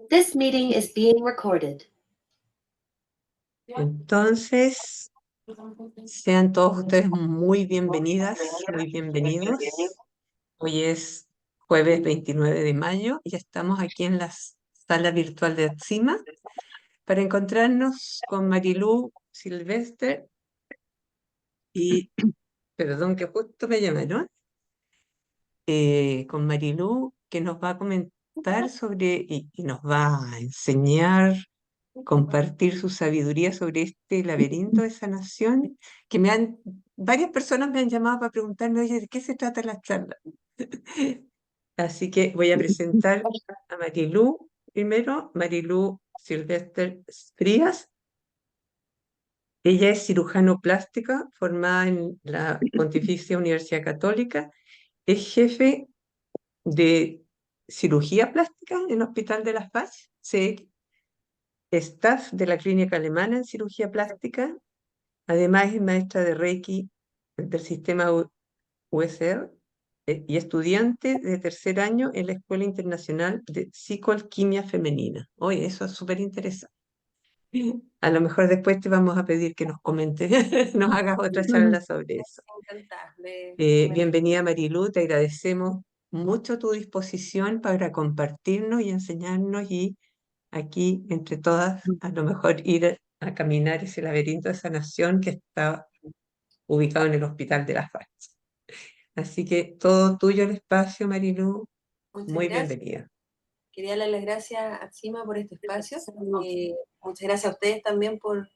This meeting is being recorded. Entonces, sean todos ustedes muy bienvenidas, muy bienvenidos. Hoy es jueves 29 de mayo y estamos aquí en la sala virtual de ATSIMA para encontrarnos con Marilú Silvestre y, perdón que justo me llamaron, con Marilú que nos va a comentar sobre y nos va a enseñar compartir su sabiduría sobre este laberinto de sanación, que varias personas me han llamado para preguntarme, oye, ¿de qué se trata la charla? Así que voy a presentar a Marilú primero, Marilú Silvestre Frías. Ella es cirujano plástica formada en la Pontificia Universidad Católica, es jefe de cirugía plástica en el Hospital de Las Paz, staff de la Clínica Alemana en Cirugía Plástica. Además es maestra de Reiki del sistema USR y estudiante de tercer año en la Escuela Internacional de Psicoalquimia Femenina. Oye, eso es súper interesante. A lo mejor después te vamos a pedir que nos comentes, nos hagas otra charla sobre eso. Encantada. Bienvenida Marilú, te agradecemos mucho tu disposición para compartirnos y enseñarnos y aquí entre todas a lo mejor ir a caminar ese laberinto de sanación que está ubicado en el Hospital de Las Paz. Así que todo tuyo el espacio, Marilú. Muchas Muy gracias. bienvenida. Quería darle las gracias a Cima por este espacio. Muchas gracias a ustedes también por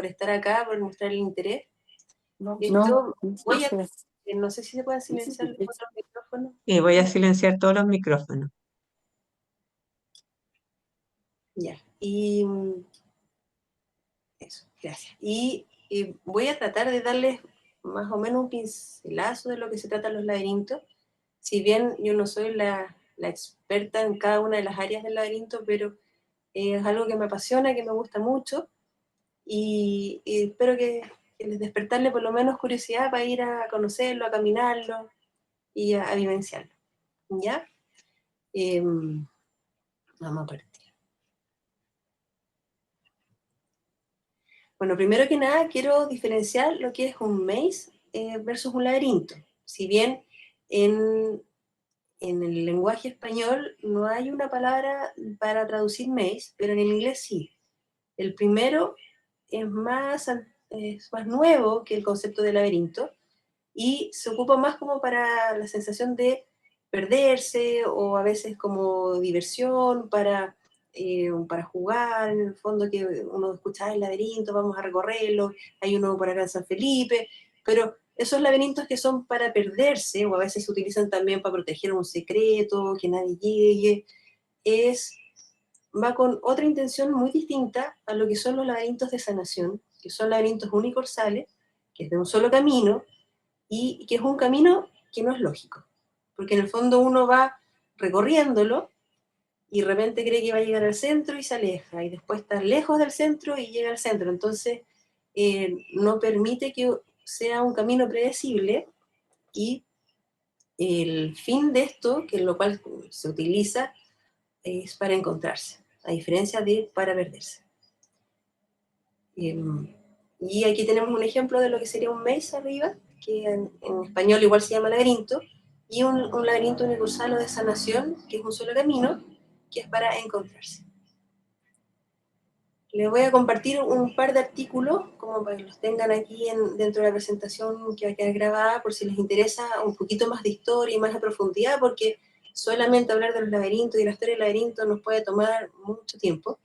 estar acá, por mostrar el interés. No sé si se pueden silenciar los otros micrófonos. Voy a silenciar todos los micrófonos. Ya, y eso, gracias. Y voy a tratar de darles más o menos un pincelazo de lo que se trata los laberintos. Si bien yo no soy la experta en cada una de las áreas del laberinto, pero es algo que me apasiona, que me gusta mucho, y espero que les despertarle por lo menos curiosidad para ir a conocerlo, a caminarlo y a vivenciarlo. ¿Ya? Vamos a partir. Bueno, primero que nada quiero diferenciar lo que es un maze versus un laberinto. Si bien en el lenguaje español no hay una palabra para traducir maze, pero en el inglés sí. El primero es más nuevo que el concepto de laberinto y se ocupa más como para la sensación de perderse o a veces como diversión, para jugar, en el fondo que uno escucha el laberinto, vamos a recorrerlo, hay uno por acá en San Felipe, pero esos laberintos que son para perderse o a veces se utilizan también para proteger un secreto, que nadie llegue, va con otra intención muy distinta a lo que son los laberintos de sanación, que son laberintos universales, que es de un solo camino, y que es un camino que no es lógico, porque en el fondo uno va recorriéndolo y de repente cree que va a llegar al centro y se aleja, y después está lejos del centro y llega al centro, entonces no permite que sea un camino predecible, y el fin de esto, que es lo cual se utiliza, es para encontrarse, a diferencia de para perderse. Y aquí tenemos un ejemplo de lo que sería un maze arriba, que en español igual se llama laberinto, y un laberinto universal o de sanación, que es un solo camino, que es para encontrarse. Les voy a compartir un par de artículos, como para que los tengan aquí dentro de la presentación que va a quedar grabada, por si les interesa un poquito más de historia y más de profundidad, porque solamente hablar de los laberintos y la historia del laberinto nos puede tomar mucho tiempo.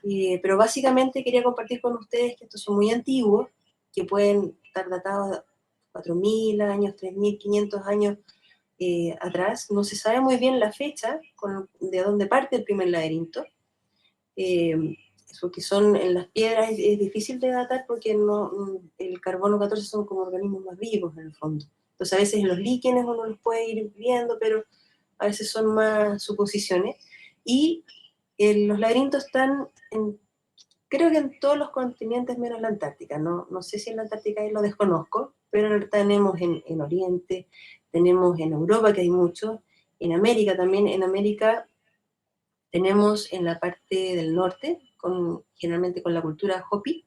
Pero básicamente quería compartir con ustedes que estos son muy antiguos, que pueden estar datados de 4.000 años, 3.500 años atrás. No se sabe muy bien la fecha de dónde parte el primer laberinto. Porque son en las piedras es difícil de datar porque el carbono 14 son como organismos más vivos en el fondo. Entonces a veces en los líquenes uno los puede ir viendo, pero a veces son más suposiciones. Y los laberintos están creo que en todos los continentes menos la Antártica. No sé si en la Antártica lo desconozco, pero tenemos en Oriente, tenemos en Europa, que hay muchos, en América también. En América Tenemos en la parte del norte, generalmente con la cultura Hopi,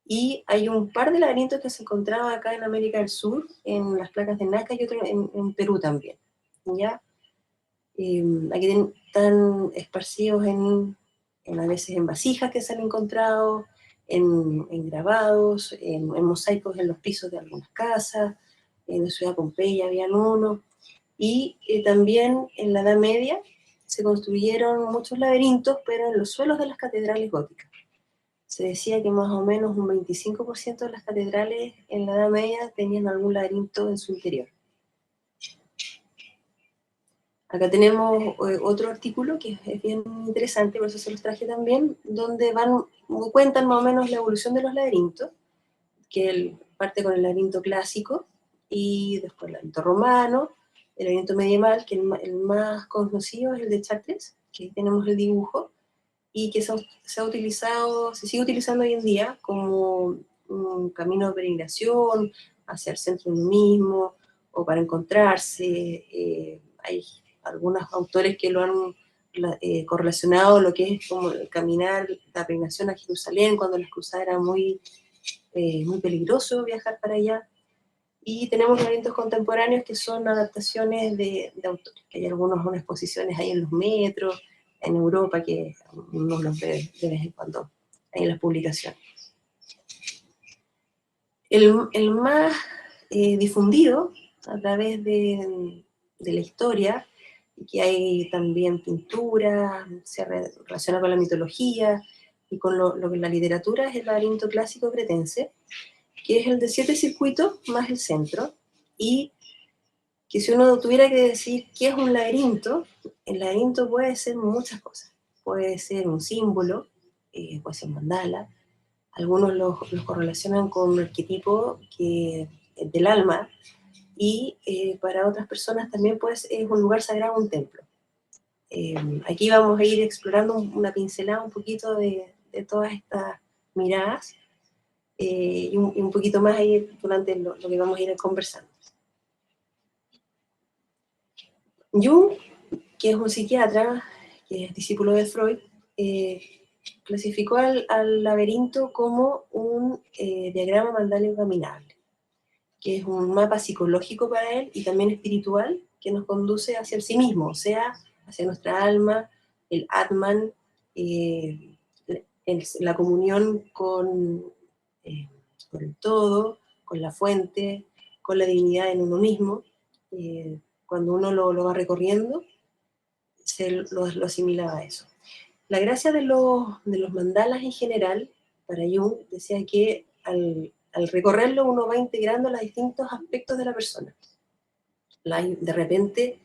y hay un par de laberintos que se encontraban acá en América del Sur, en las placas de Nazca y otro en Perú también, ¿ya? Aquí están esparcidos a veces en vasijas que se han encontrado, en grabados, en mosaicos en los pisos de algunas casas, en la ciudad de Pompeya habían uno, y también en la Edad Media se construyeron muchos laberintos, pero en los suelos de las catedrales góticas. Se decía que más o menos un 25% de las catedrales en la Edad Media tenían algún laberinto en su interior. Acá tenemos otro artículo que es bien interesante, por eso se los traje también, donde cuentan más o menos la evolución de los laberintos, que parte con el laberinto clásico, y después el laberinto romano, el laberinto medieval, que el más conocido es el de Chartres, que ahí tenemos el dibujo, y que se sigue utilizando hoy en día como un camino de peregrinación hacia el centro de uno mismo, o para encontrarse. Hay algunos autores que lo han correlacionado lo que es como el caminar, la peregrinación a Jerusalén, cuando las cruzadas era muy peligroso viajar para allá. Y tenemos eventos contemporáneos que son adaptaciones de autores, que hay algunas exposiciones ahí en los metros, en Europa, que uno los ve de vez en cuando ahí en las publicaciones. El más difundido a través de la historia, y que hay también pintura, se relaciona con la mitología y con lo que la literatura, es el laberinto clásico cretense, que es el de 7 circuitos más el centro, y que si uno tuviera que decir qué es un laberinto, el laberinto puede ser muchas cosas. Puede ser un símbolo, puede ser un mandala, algunos los correlacionan con un arquetipo del alma, y para otras personas también es un lugar sagrado, un templo. Aquí vamos a ir explorando una pincelada un poquito de todas estas miradas, y un poquito más ahí durante lo que vamos a ir conversando. Jung, que es un psiquiatra, que es discípulo de Freud, clasificó al laberinto como un diagrama mandálico caminable, que es un mapa psicológico para él y también espiritual que nos conduce hacia el sí mismo, o sea, hacia nuestra alma, el Atman, la comunión con el todo, con la fuente, con la divinidad en uno mismo. Cuando uno lo va recorriendo, lo asimila a eso. La gracia de los mandalas en general, para Jung, decía que al recorrerlo uno va integrando los distintos aspectos de la persona. De repente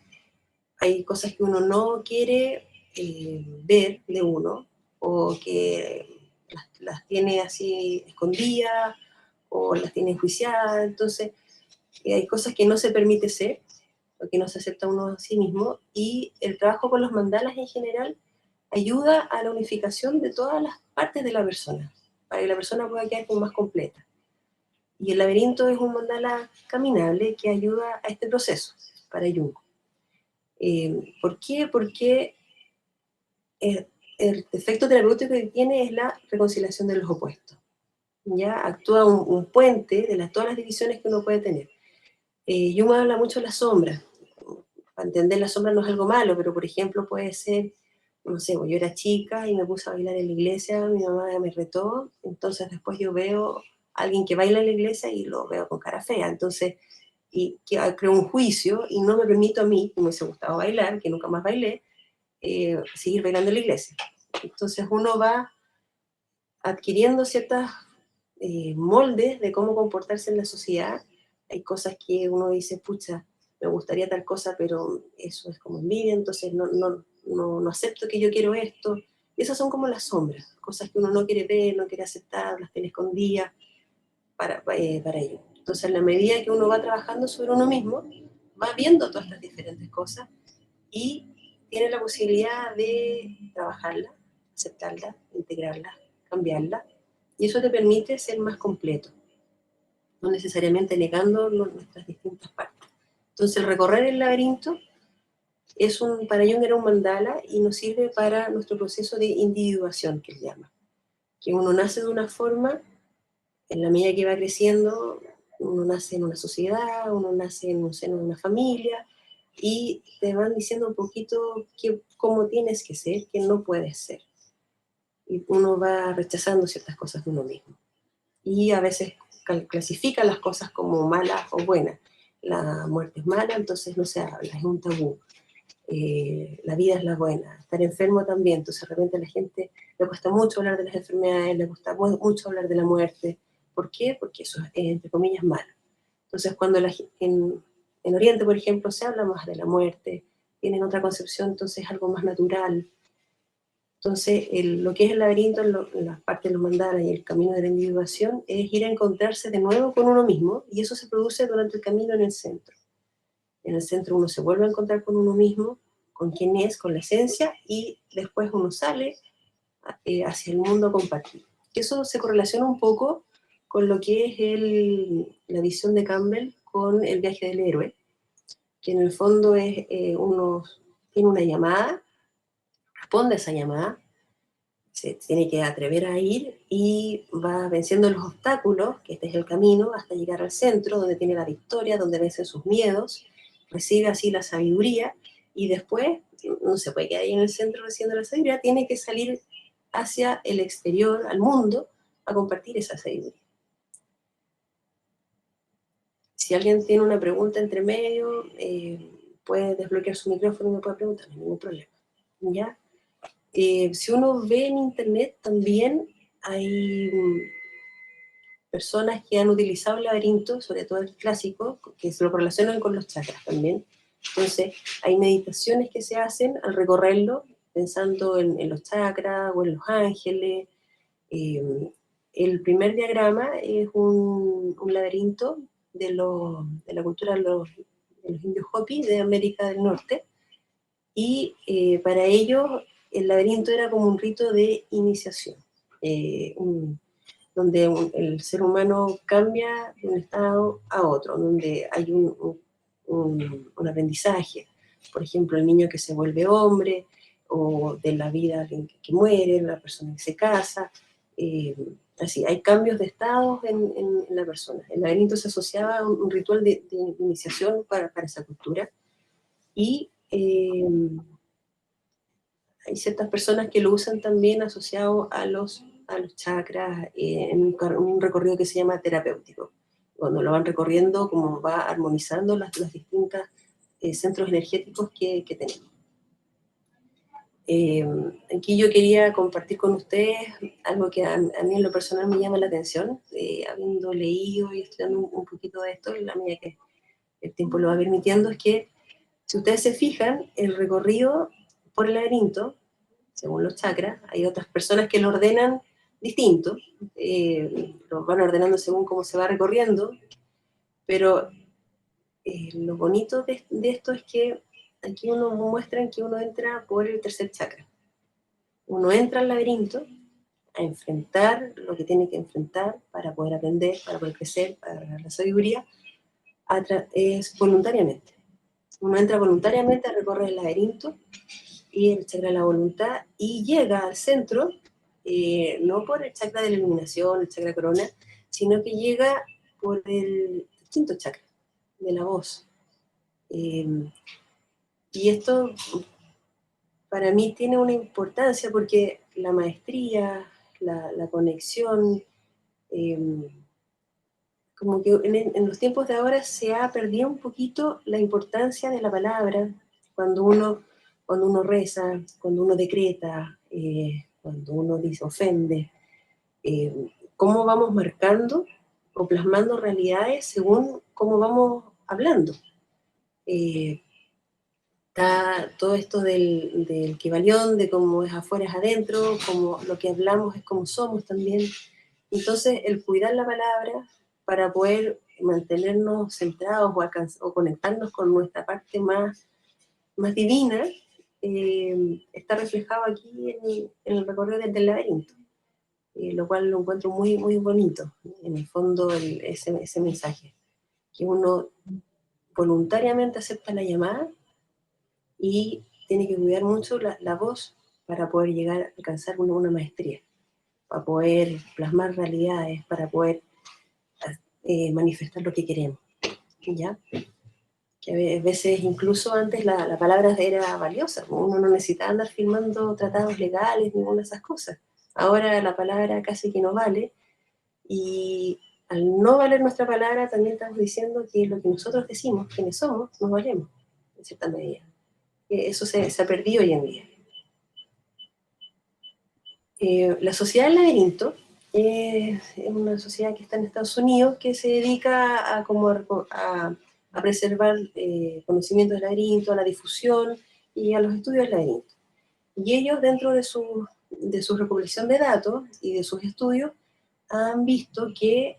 hay cosas que uno no quiere ver de uno, o que las tiene así escondidas, o las tiene enjuiciadas. Entonces hay cosas que no se permite ser, o que no se acepta uno a sí mismo, y el trabajo con los mandalas en general ayuda a la unificación de todas las partes de la persona, para que la persona pueda quedar como más completa. Y el laberinto es un mandala caminable que ayuda a este proceso para Jung. ¿Por qué? Porque el efecto terapéutico que tiene es la reconciliación de los opuestos. ¿Ya? Actúa un puente de todas las divisiones que uno puede tener. Jung habla mucho de la sombra. Para entender, la sombra no es algo malo, pero por ejemplo puede ser, no sé, yo era chica y me puse a bailar en la iglesia, mi mamá me retó, entonces después yo veo a alguien que baila en la iglesia y lo veo con cara fea, entonces, y creo un juicio y no me permito a mí, que me hubiese gustado bailar, que nunca más bailé, seguir bailando en la iglesia. Entonces uno va adquiriendo ciertas moldes de cómo comportarse en la sociedad. Hay cosas que uno dice, pucha, me gustaría tal cosa, pero eso es como envidia, entonces no acepto que yo quiero esto. Y esas son como las sombras, cosas que uno no quiere ver, no quiere aceptar, las tiene escondidas para ello. Entonces, en la medida que uno va trabajando sobre uno mismo, va viendo todas estas diferentes cosas y tiene la posibilidad de trabajarlas, aceptarlas, integrarlas, cambiarlas, y eso te permite ser más completo, no necesariamente negando nuestras distintas partes. Entonces, el recorrer el laberinto para Jung era un mandala y nos sirve para nuestro proceso de individuación, que él llama. Que uno nace de una forma, en la medida que va creciendo, uno nace en una sociedad, uno nace en un seno de una familia, y te van diciendo un poquito cómo tienes que ser, qué no puedes ser. Y uno va rechazando ciertas cosas de uno mismo. Y a veces clasifica las cosas como malas o buenas. La muerte es mala, entonces no se habla, es un tabú. La vida es la buena, estar enfermo también, entonces de repente a la gente le cuesta mucho hablar de las enfermedades, le cuesta mucho hablar de la muerte. ¿Por qué? Porque eso es, entre comillas, malo. Entonces cuando en Oriente, por ejemplo, se habla más de la muerte, tienen otra concepción, entonces es algo más natural. Entonces, lo que es el laberinto, en la parte de los mandalas y el camino de la individuación, es ir a encontrarse de nuevo con uno mismo, y eso se produce durante el camino en el centro. En el centro uno se vuelve a encontrar con uno mismo, con quién es, con la esencia, y después uno sale hacia el mundo compartido. Eso se correlaciona un poco con lo que es la visión de Campbell con el viaje del héroe, que en el fondo es tiene una llamada, responde a esa llamada, se tiene que atrever a ir y va venciendo los obstáculos, que este es el camino, hasta llegar al centro, donde tiene la victoria, donde vence sus miedos, recibe así la sabiduría, y después no se puede quedar ahí en el centro recibiendo la sabiduría, tiene que salir hacia el exterior, al mundo, a compartir esa sabiduría. Si alguien tiene una pregunta entre medio, puede desbloquear su micrófono y me puede preguntar, no hay ningún problema. ¿Ya? Si uno ve en internet también hay personas que han utilizado el laberinto, sobre todo el clásico, que se lo relacionan con los chakras también. Entonces, hay meditaciones que se hacen al recorrerlo, pensando en los chakras o en los ángeles. El primer diagrama es un laberinto de la cultura de los indios Hopi de América del Norte, y para ellos el laberinto era como un rito de iniciación, donde el ser humano cambia de un estado a otro, donde hay un aprendizaje. Por ejemplo, el niño que se vuelve hombre, o de la vida alguien que muere, la persona que se casa. Así, hay cambios de estados en la persona. El laberinto se asociaba a un ritual de iniciación para esa cultura. Y hay ciertas personas que lo usan también asociado a los chakras, en un recorrido que se llama terapéutico. Cuando lo van recorriendo, como va armonizando las distintas centros energéticos que tenemos. Aquí yo quería compartir con ustedes algo que a mí en lo personal me llama la atención, habiendo leído y estudiando un poquito de esto, en la medida que el tiempo lo va permitiendo, es que si ustedes se fijan, el recorrido por el laberinto, según los chakras, hay otras personas que lo ordenan distinto, lo van ordenando según cómo se va recorriendo, pero lo bonito de esto es que aquí uno muestra que uno entra por el tercer chakra. Uno entra al laberinto a enfrentar lo que tiene que enfrentar para poder aprender, para poder crecer, para ganar la sabiduría, es voluntariamente. Uno entra voluntariamente a recorrer el laberinto y el chakra de la voluntad, y llega al centro, no por el chakra de la iluminación, el chakra corona, sino que llega por el quinto chakra, de la voz. Y esto para mí tiene una importancia porque la maestría, la conexión, como que en los tiempos de ahora se ha perdido un poquito la importancia de la palabra cuando uno reza, cuando uno decreta, cuando uno dice ofende, cómo vamos marcando o plasmando realidades según cómo vamos hablando. Está todo esto del Kybalión, de cómo es afuera es adentro, como lo que hablamos es como somos también. Entonces, el cuidar la palabra para poder mantenernos centrados o conectarnos con nuestra parte más divina, está reflejado aquí en el recorrido del laberinto, lo cual lo encuentro muy, muy bonito, en el fondo, ese mensaje, que uno voluntariamente acepta la llamada y tiene que cuidar mucho la voz para poder llegar a alcanzar una maestría, para poder plasmar realidades, para poder manifestar lo que queremos, ¿ya? Que a veces incluso antes la palabra era valiosa, uno no necesitaba andar firmando tratados legales, ninguna de esas cosas. Ahora la palabra casi que no vale, y al no valer nuestra palabra también estamos diciendo que lo que nosotros decimos, quienes somos, nos valemos, en cierta medida. Eso se ha perdido hoy en día. La sociedad del laberinto es una sociedad que está en Estados Unidos que se dedica a preservar conocimientos del laberinto, a la difusión y a los estudios del laberinto. Y ellos, dentro de su recopilación de datos y de sus estudios, han visto que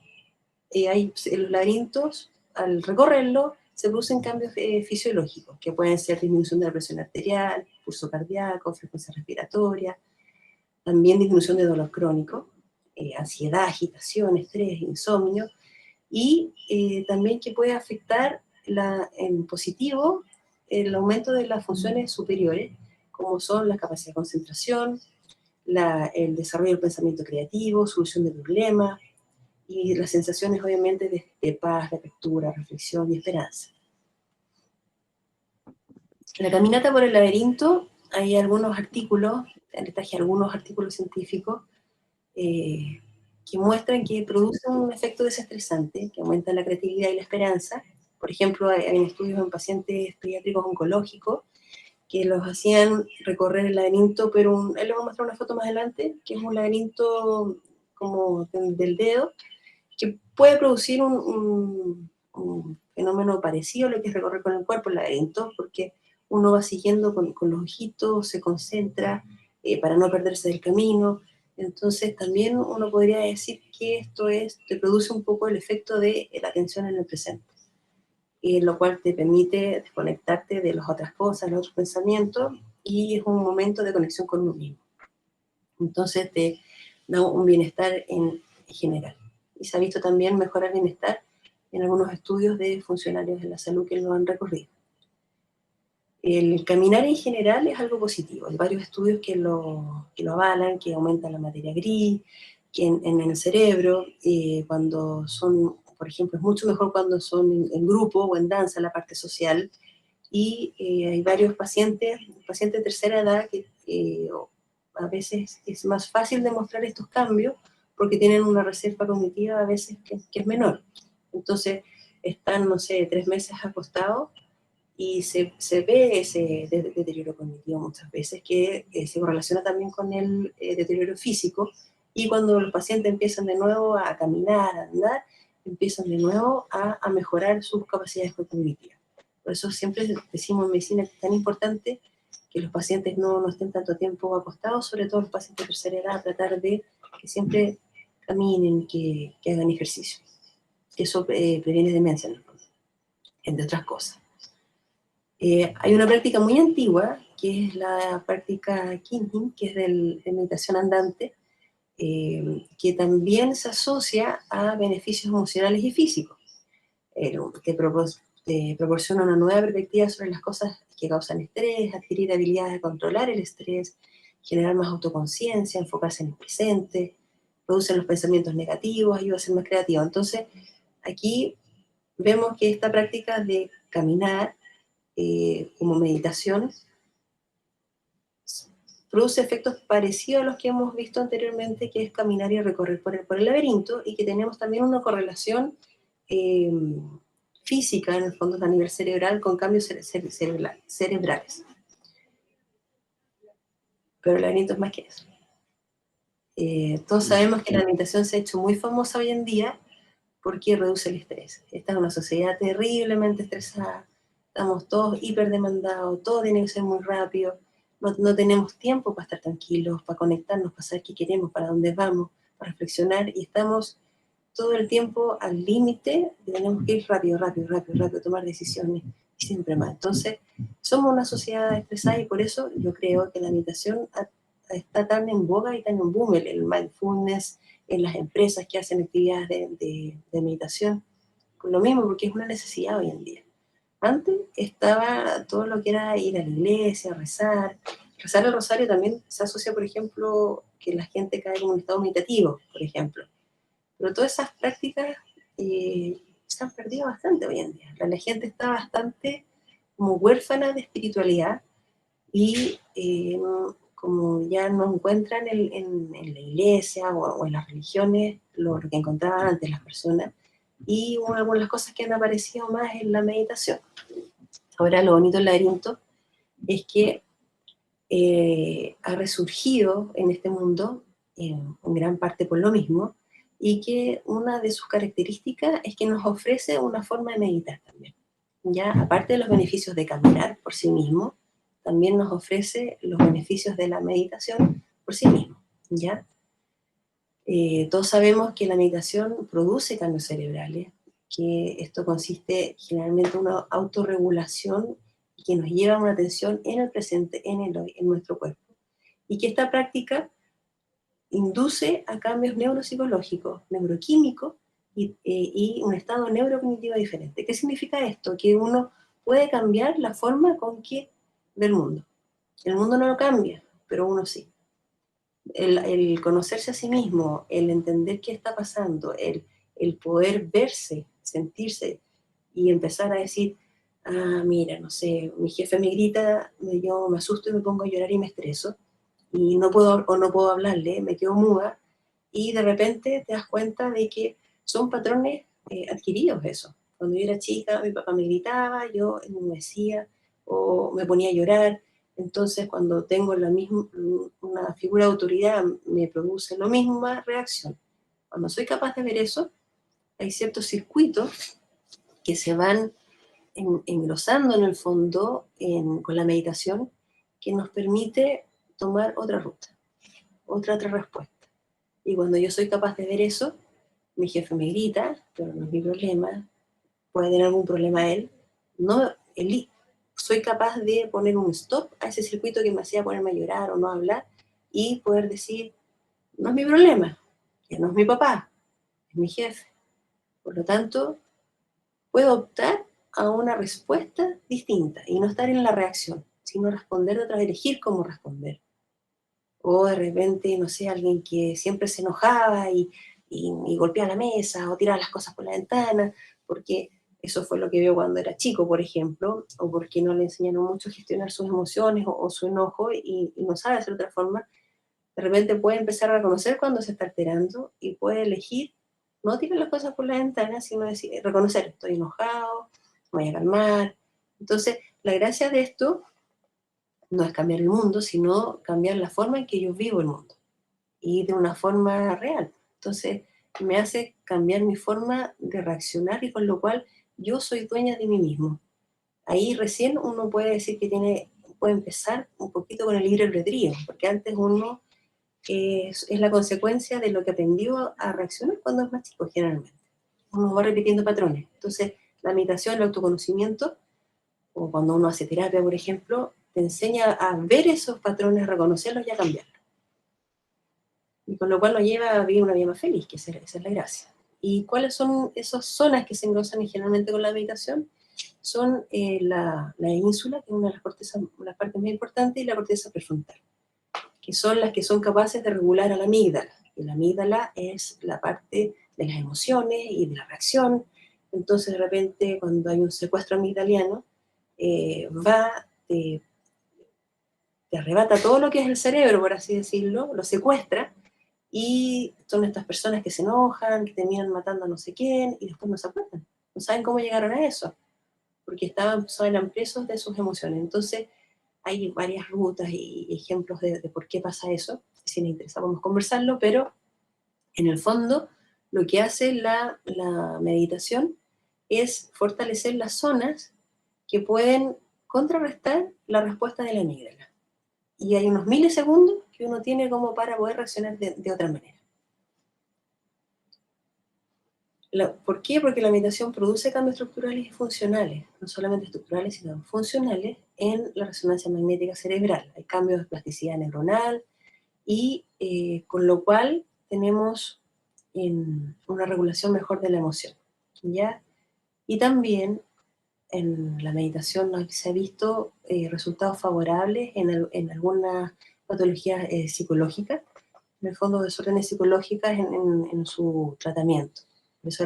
los laberintos, al recorrerlo, se producen cambios fisiológicos, que pueden ser disminución de la presión arterial, pulso cardíaco, frecuencia respiratoria, también disminución de dolor crónico, ansiedad, agitación, estrés, insomnio, y también que puede afectar en positivo el aumento de las funciones superiores, como son la capacidad de concentración, el desarrollo del pensamiento creativo, solución de problemas, y las sensaciones obviamente de paz, de apertura, reflexión y esperanza. La caminata por el laberinto, hay algunos artículos, les traje algunos artículos científicos que muestran que produce un efecto desestresante, que aumenta la creatividad y la esperanza. Por ejemplo, hay estudios en pacientes pediátricos oncológicos que los hacían recorrer el laberinto, pero él les va a mostrar una foto más adelante, que es un laberinto como del dedo, que puede producir un fenómeno parecido a lo que es recorrer con el cuerpo el laberinto, porque uno va siguiendo con los ojitos, se concentra para no perderse del camino. Entonces también uno podría decir que te produce un poco el efecto de la atención en el presente, lo cual te permite desconectarte de las otras cosas, los otros pensamientos, y es un momento de conexión con uno mismo. Entonces te da un bienestar en general. Y se ha visto también mejorar el bienestar en algunos estudios de funcionarios de la salud que lo han recorrido. El caminar en general es algo positivo. Hay varios estudios que lo avalan, que aumenta la materia gris, que en el cerebro, cuando son, por ejemplo, es mucho mejor cuando son en grupo o en danza, la parte social. Y hay varios pacientes de tercera edad que a veces es más fácil demostrar estos cambios porque tienen una reserva cognitiva a veces que es menor. Entonces están, no sé, 3 meses acostados y se ve ese deterioro cognitivo muchas veces que se correlaciona también con el deterioro físico, y cuando los pacientes empiezan de nuevo a caminar, a andar, empiezan de nuevo a mejorar sus capacidades cognitivas. Por eso siempre decimos en medicina que es tan importante que los pacientes no estén tanto tiempo acostados, sobre todo los pacientes de tercera edad, tratar de que siempre caminen, que hagan ejercicio. Eso previene demencia, ¿no?, entre otras cosas. Hay una práctica muy antigua, que es la práctica Qigong, que es de meditación andante, que también se asocia a beneficios emocionales y físicos, que te proporciona una nueva perspectiva sobre las cosas que causan estrés, adquirir habilidades de controlar el estrés, generar más autoconciencia, enfocarse en el presente, producen los pensamientos negativos, ayuda a ser más creativo. Entonces, aquí vemos que esta práctica de caminar como meditación produce efectos parecidos a los que hemos visto anteriormente, que es caminar y recorrer por el laberinto, y que tenemos también una correlación eh, física, en el fondo, a nivel cerebral, con cambios cerebrales. Pero el laberinto es más que eso. Todos sabemos que la meditación se ha hecho muy famosa hoy en día porque reduce el estrés. Esta es una sociedad terriblemente estresada, estamos todos hiperdemandados, todo tiene que ser muy rápido, no tenemos tiempo para estar tranquilos, para conectarnos, para saber qué queremos, para dónde vamos, para reflexionar, y estamos todo el tiempo al límite y tenemos que ir rápido, tomar decisiones, y siempre más. Entonces, somos una sociedad estresada, y por eso yo creo que la meditación está tan en boga y tan en boom, el mindfulness, en las empresas que hacen actividades de meditación, por lo mismo, porque es una necesidad hoy en día. Antes estaba todo lo que era ir a la iglesia, rezar. Rezar el rosario también se asocia, por ejemplo, que la gente cae en un estado meditativo, por ejemplo. Pero todas esas prácticas se han perdido bastante hoy en día. La gente está bastante como huérfana de espiritualidad y como ya no encuentran en la iglesia o en las religiones lo que encontraban antes las personas, y una de las cosas que han aparecido más es la meditación. Ahora lo bonito del laberinto es que ha resurgido en este mundo en gran parte por lo mismo, y que una de sus características es que nos ofrece una forma de meditar también. Ya, aparte de los beneficios de caminar por sí mismo, también nos ofrece los beneficios de la meditación por sí mismo. ¿Ya? Todos sabemos que la meditación produce cambios cerebrales, que esto consiste generalmente en una autorregulación que nos lleva a una atención en el presente, en nuestro cuerpo, y que esta práctica induce a cambios neuropsicológicos, neuroquímicos y un estado neurocognitivo diferente. ¿Qué significa esto? Que uno puede cambiar la forma con que ve el mundo. El mundo no lo cambia, pero uno sí. El conocerse a sí mismo, el entender qué está pasando, el poder verse, sentirse y empezar a decir, ah, mira, no sé, mi jefe me grita, yo me asusto y me pongo a llorar y me estreso, y no puedo, o no puedo hablarle, me quedo muda, y de repente te das cuenta de que son patrones adquiridos eso. Cuando yo era chica, mi papá me gritaba, yo enmudecía o me ponía a llorar. Entonces, cuando tengo una figura de autoridad, me produce la misma reacción. Cuando soy capaz de ver eso, hay ciertos circuitos que se van engrosando en el fondo con la meditación, que nos permite tomar otra ruta, otra respuesta. Y cuando yo soy capaz de ver eso, mi jefe me grita, pero no es mi problema, puede tener algún problema él, no, soy capaz de poner un stop a ese circuito que me hacía ponerme a llorar o no hablar, y poder decir, no es mi problema, que no es mi papá, es mi jefe. Por lo tanto, puedo optar a una respuesta distinta y no estar en la reacción, sino responder de otra, elegir cómo responder. O de repente, no sé, alguien que siempre se enojaba y golpeaba la mesa o tiraba las cosas por la ventana, porque eso fue lo que vio cuando era chico, por ejemplo, o porque no le enseñaron mucho a gestionar sus emociones o su enojo y no sabe hacer de otra forma. De repente puede empezar a reconocer cuando se está alterando y puede elegir no tirar las cosas por la ventana, sino decir, reconocer, estoy enojado, me voy a calmar. Entonces, la gracia de esto no es cambiar el mundo, sino cambiar la forma en que yo vivo el mundo, y de una forma real. Entonces, me hace cambiar mi forma de reaccionar, y con lo cual yo soy dueña de mí mismo. Ahí recién uno puede decir que puede empezar un poquito con el libre albedrío, porque antes uno es la consecuencia de lo que aprendió a reaccionar cuando es más chico, generalmente. Uno va repitiendo patrones. Entonces, la meditación, el autoconocimiento, o cuando uno hace terapia, por ejemplo, te enseña a ver esos patrones, reconocerlos y a cambiarlos. Y con lo cual nos lleva a vivir una vida más feliz, que esa es la gracia. ¿Y cuáles son esas zonas que se engrosan generalmente con la meditación? Son la ínsula, que es una de las partes más importantes, y la corteza prefrontal, que son las que son capaces de regular a la amígdala. Y la amígdala es la parte de las emociones y de la reacción. Entonces, de repente, cuando hay un secuestro amigdaliano, te arrebata todo lo que es el cerebro, por así decirlo, lo secuestra, y son estas personas que se enojan, que terminan matando a no sé quién, y después no se acuerdan. No saben cómo llegaron a eso, porque eran presos de sus emociones. Entonces, hay varias rutas y ejemplos de por qué pasa eso. Si les interesa, podemos conversarlo, pero en el fondo, lo que hace la meditación es fortalecer las zonas que pueden contrarrestar la respuesta de la amígdala. Y hay unos milisegundos que uno tiene como para poder reaccionar de otra manera. ¿Por qué? Porque la meditación produce cambios estructurales y funcionales, no solamente estructurales, sino funcionales en la resonancia magnética cerebral. Hay cambios de plasticidad neuronal y con lo cual tenemos una regulación mejor de la emoción, ¿ya? Y también en la meditación se ha visto resultados favorables en algunas patologías psicológicas, en el fondo desórdenes psicológicas en su tratamiento. Por eso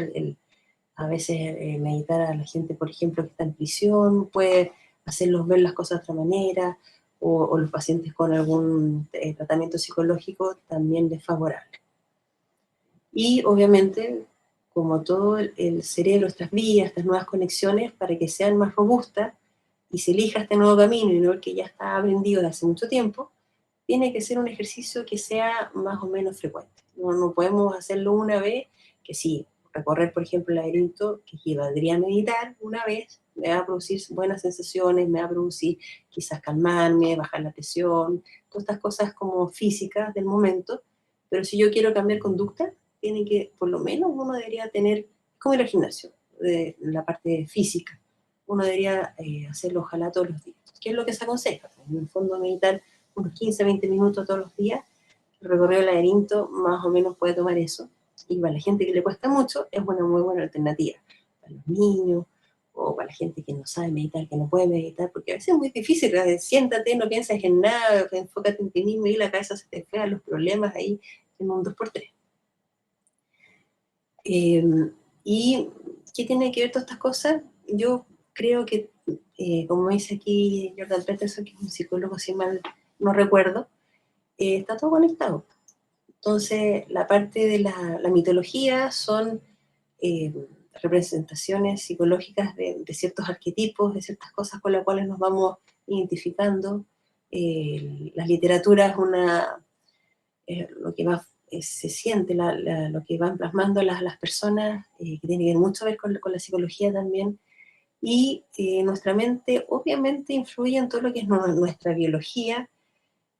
a veces meditar a la gente, por ejemplo, que está en prisión, puede hacerlos ver las cosas de otra manera, o los pacientes con algún tratamiento psicológico también desfavorable. Y obviamente, como todo el cerebro, estas vías, estas nuevas conexiones, para que sean más robustas y se elija este nuevo camino y no el que ya está aprendido de hace mucho tiempo, tiene que ser un ejercicio que sea más o menos frecuente. No podemos hacerlo una vez, que sí, recorrer, por ejemplo, el laberinto, que equivaldría a meditar una vez, me va a producir buenas sensaciones, me va a producir quizás calmarme, bajar la presión, todas estas cosas como físicas del momento, pero si yo quiero cambiar conducta, tiene que, por lo menos uno debería tener, como ir al gimnasio, de la parte física, uno debería hacerlo ojalá todos los días. ¿Qué es lo que se aconseja? En el fondo meditar unos 15, 20 minutos todos los días, el recorrido del laberinto más o menos puede tomar eso, y para la gente que le cuesta mucho es una muy buena alternativa, para los niños, o para la gente que no sabe meditar, que no puede meditar, porque a veces es muy difícil, siéntate, no pienses en nada, enfócate en ti mismo y la cabeza se te fea, los problemas ahí en un 2x3. ¿Y qué tiene que ver todas estas cosas? Yo creo que, como dice aquí Jordan Peterson, que es un psicólogo, si mal no recuerdo, está todo conectado. Entonces, la parte de la mitología son representaciones psicológicas de ciertos arquetipos, de ciertas cosas con las cuales nos vamos identificando. La literatura es lo que va, se siente, lo que van plasmando las personas, que tiene que ver mucho a ver con la psicología también. Y nuestra mente obviamente influye en todo lo que es nuestra biología,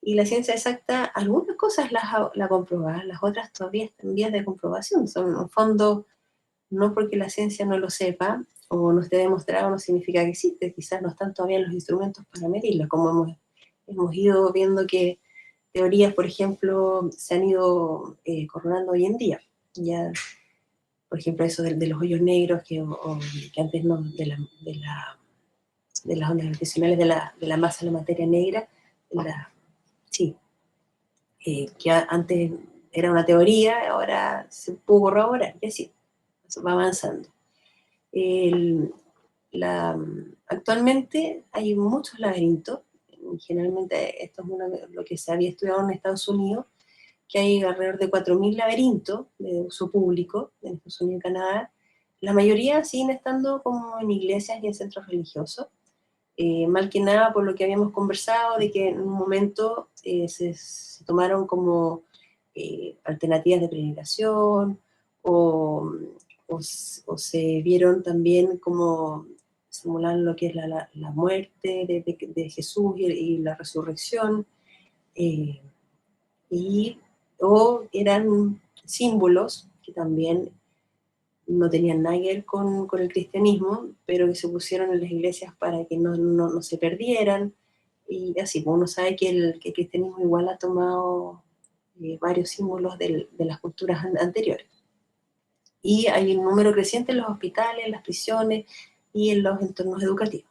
y la ciencia exacta, algunas cosas la comproban, las otras todavía están en vías de comprobación. Son, en el fondo, no porque la ciencia no lo sepa o no esté demostrado, no significa que existe. Quizás no están todavía los instrumentos para medirlo, como hemos ido viendo que teorías, por ejemplo, se han ido coronando hoy en día. Ya, por ejemplo, eso de los hoyos negros, que antes no, de las ondas gravitacionales, de la masa de la materia negra, sí, que antes era una teoría, ahora se pudo corroborar, y así, eso va avanzando. Actualmente hay muchos laberintos, generalmente esto es lo que se había estudiado en Estados Unidos, que hay alrededor de 4.000 laberintos de uso público en Estados Unidos y Canadá. La mayoría siguen estando como en iglesias y en centros religiosos, mal que nada por lo que habíamos conversado, de que en un momento se tomaron como alternativas de predicación, o se vieron también como simulan lo que es la muerte de Jesús y la resurrección, eh, o eran símbolos que también no tenían nada que ver con el cristianismo, pero que se pusieron en las iglesias para que no se perdieran, y así, pues uno sabe que el cristianismo igual ha tomado varios símbolos de las culturas anteriores. Y hay un número creciente en los hospitales, en las prisiones y en los entornos educativos.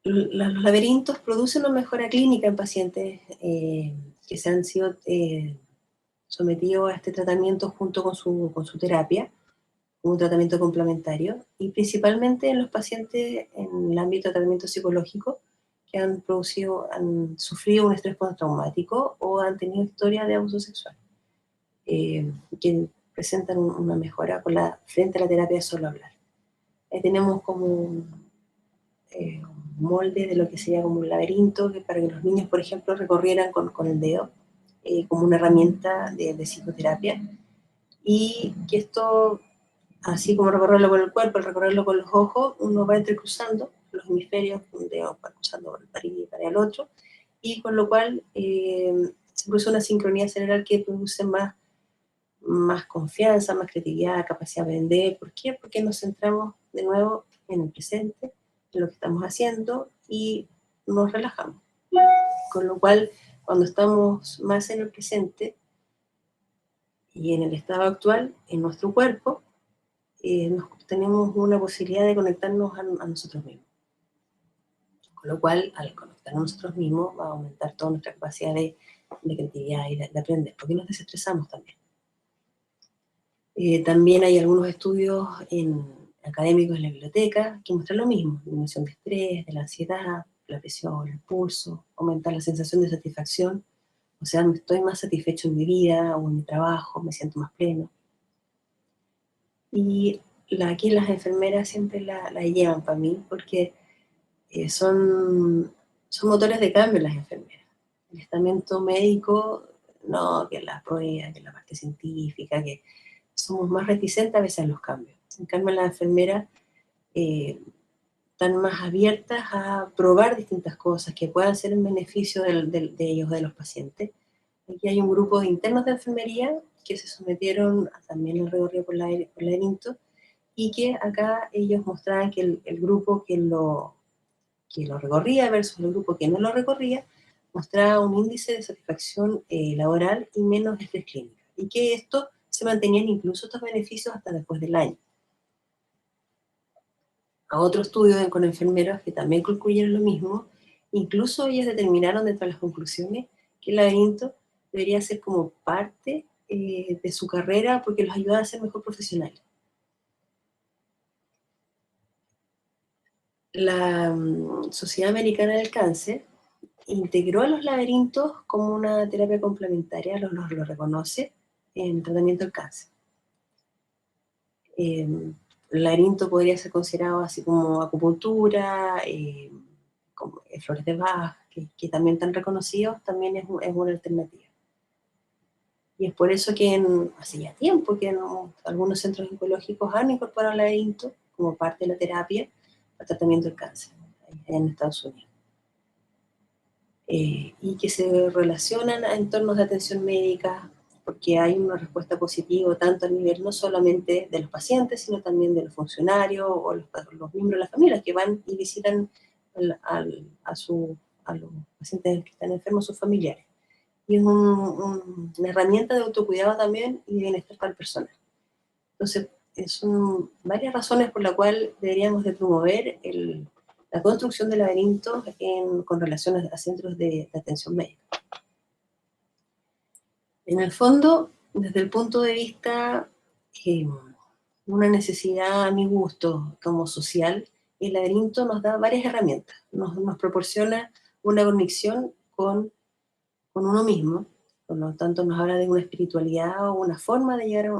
Los laberintos producen una mejora clínica en pacientes que se han sido sometidos a este tratamiento junto con su terapia, un tratamiento complementario, y principalmente en los pacientes en el ámbito de tratamiento psicológico que han sufrido un estrés postraumático o han tenido historia de abuso sexual, que presentan una mejora frente a la terapia de solo hablar. Ahí tenemos como un molde de lo que sería como un laberinto, para que los niños, por ejemplo, recorrieran con el dedo, como una herramienta de psicoterapia, y que esto, así como recorrerlo con el cuerpo, recorrerlo con los ojos, uno va entrecruzando los hemisferios, un dedo va cruzando para ir y para el otro, y con lo cual se produce una sincronía cerebral que produce más confianza, más creatividad, capacidad de aprender. ¿Por qué? Porque nos centramos de nuevo en el presente, en lo que estamos haciendo, y nos relajamos. Con lo cual, cuando estamos más en el presente y en el estado actual, en nuestro cuerpo, tenemos una posibilidad de conectarnos a nosotros mismos. Con lo cual, al conectarnos a nosotros mismos, va a aumentar toda nuestra capacidad de creatividad y de aprender, porque nos desestresamos también. También hay algunos estudios académicos en la biblioteca que muestran lo mismo: disminución de estrés, de la ansiedad, la presión, el pulso, aumentar la sensación de satisfacción. O sea, estoy más satisfecho en mi vida o en mi trabajo, me siento más pleno. Y aquí las enfermeras siempre la llevan para mí, porque son motores de cambio las enfermeras. El estamento médico, no, que la prueba, que la parte científica, que somos más reticentes a veces a los cambios. En cambio, las enfermeras están más abiertas a probar distintas cosas que puedan ser en beneficio de ellos, de los pacientes. Aquí hay un grupo de internos de enfermería que se sometieron también al recorrido por laberinto, y que acá ellos mostraban que el grupo que lo recorría versus el grupo que no lo recorría mostraba un índice de satisfacción laboral y menos estrés clínico, y que esto se mantenían incluso estos beneficios hasta después del año. A otro estudio con enfermeros que también concluyeron lo mismo, incluso ellos determinaron dentro de las conclusiones que el laberinto debería ser como parte de su carrera, porque los ayuda a ser mejor profesionales. La Sociedad Americana del Cáncer integró a los laberintos como una terapia complementaria, lo reconoce en tratamiento del cáncer. El laberinto podría ser considerado así como acupuntura, como flores de Bach, que también están reconocidos, también es una alternativa. Y es por eso que hace ya tiempo que algunos centros oncológicos han incorporado el laberinto como parte de la terapia al tratamiento del cáncer, en Estados Unidos. Y que se relacionan a entornos de atención médica, porque hay una respuesta positiva tanto a nivel no solamente de los pacientes, sino también de los funcionarios o los miembros de la familia que van y visitan a los pacientes que están enfermos, sus familiares. Y es una herramienta de autocuidado también y de bienestar para el personal. Entonces, son varias razones por las cuales deberíamos de promover la construcción de laberintos con relación a centros de atención médica. En el fondo, desde el punto de vista una necesidad a mi gusto como social, el laberinto nos da varias herramientas, nos proporciona una conexión con uno mismo. Por lo tanto, nos habla de una espiritualidad o una forma de llegar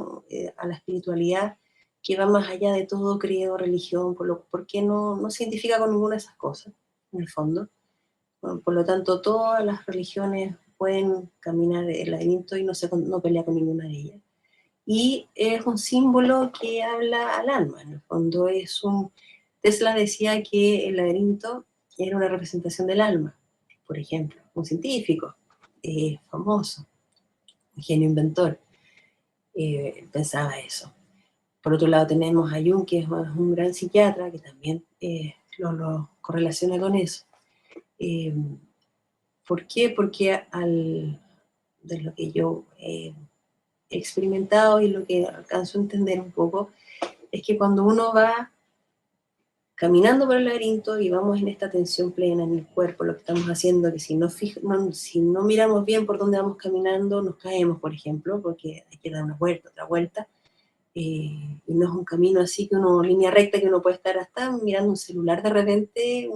a la espiritualidad que va más allá de todo credo, religión, porque no se identifica con ninguna de esas cosas, en el fondo. Por lo tanto, todas las religiones pueden caminar el laberinto y no pelea con ninguna de ellas. Y es un símbolo que habla al alma, en el fondo. Tesla decía que el laberinto era una representación del alma, por ejemplo, un científico famoso, un genio inventor, pensaba eso. Por otro lado tenemos a Jung, que es un gran psiquiatra, que también lo correlaciona con eso. ¿Por qué? Porque de lo que yo he experimentado y lo que alcanzo a entender un poco, es que cuando uno va caminando por el laberinto y vamos en esta atención plena en el cuerpo, lo que estamos haciendo, que si no miramos bien por dónde vamos caminando, nos caemos, por ejemplo, porque hay que dar una vuelta, otra vuelta, y no es un camino así que línea recta, que uno puede estar hasta mirando un celular de repente.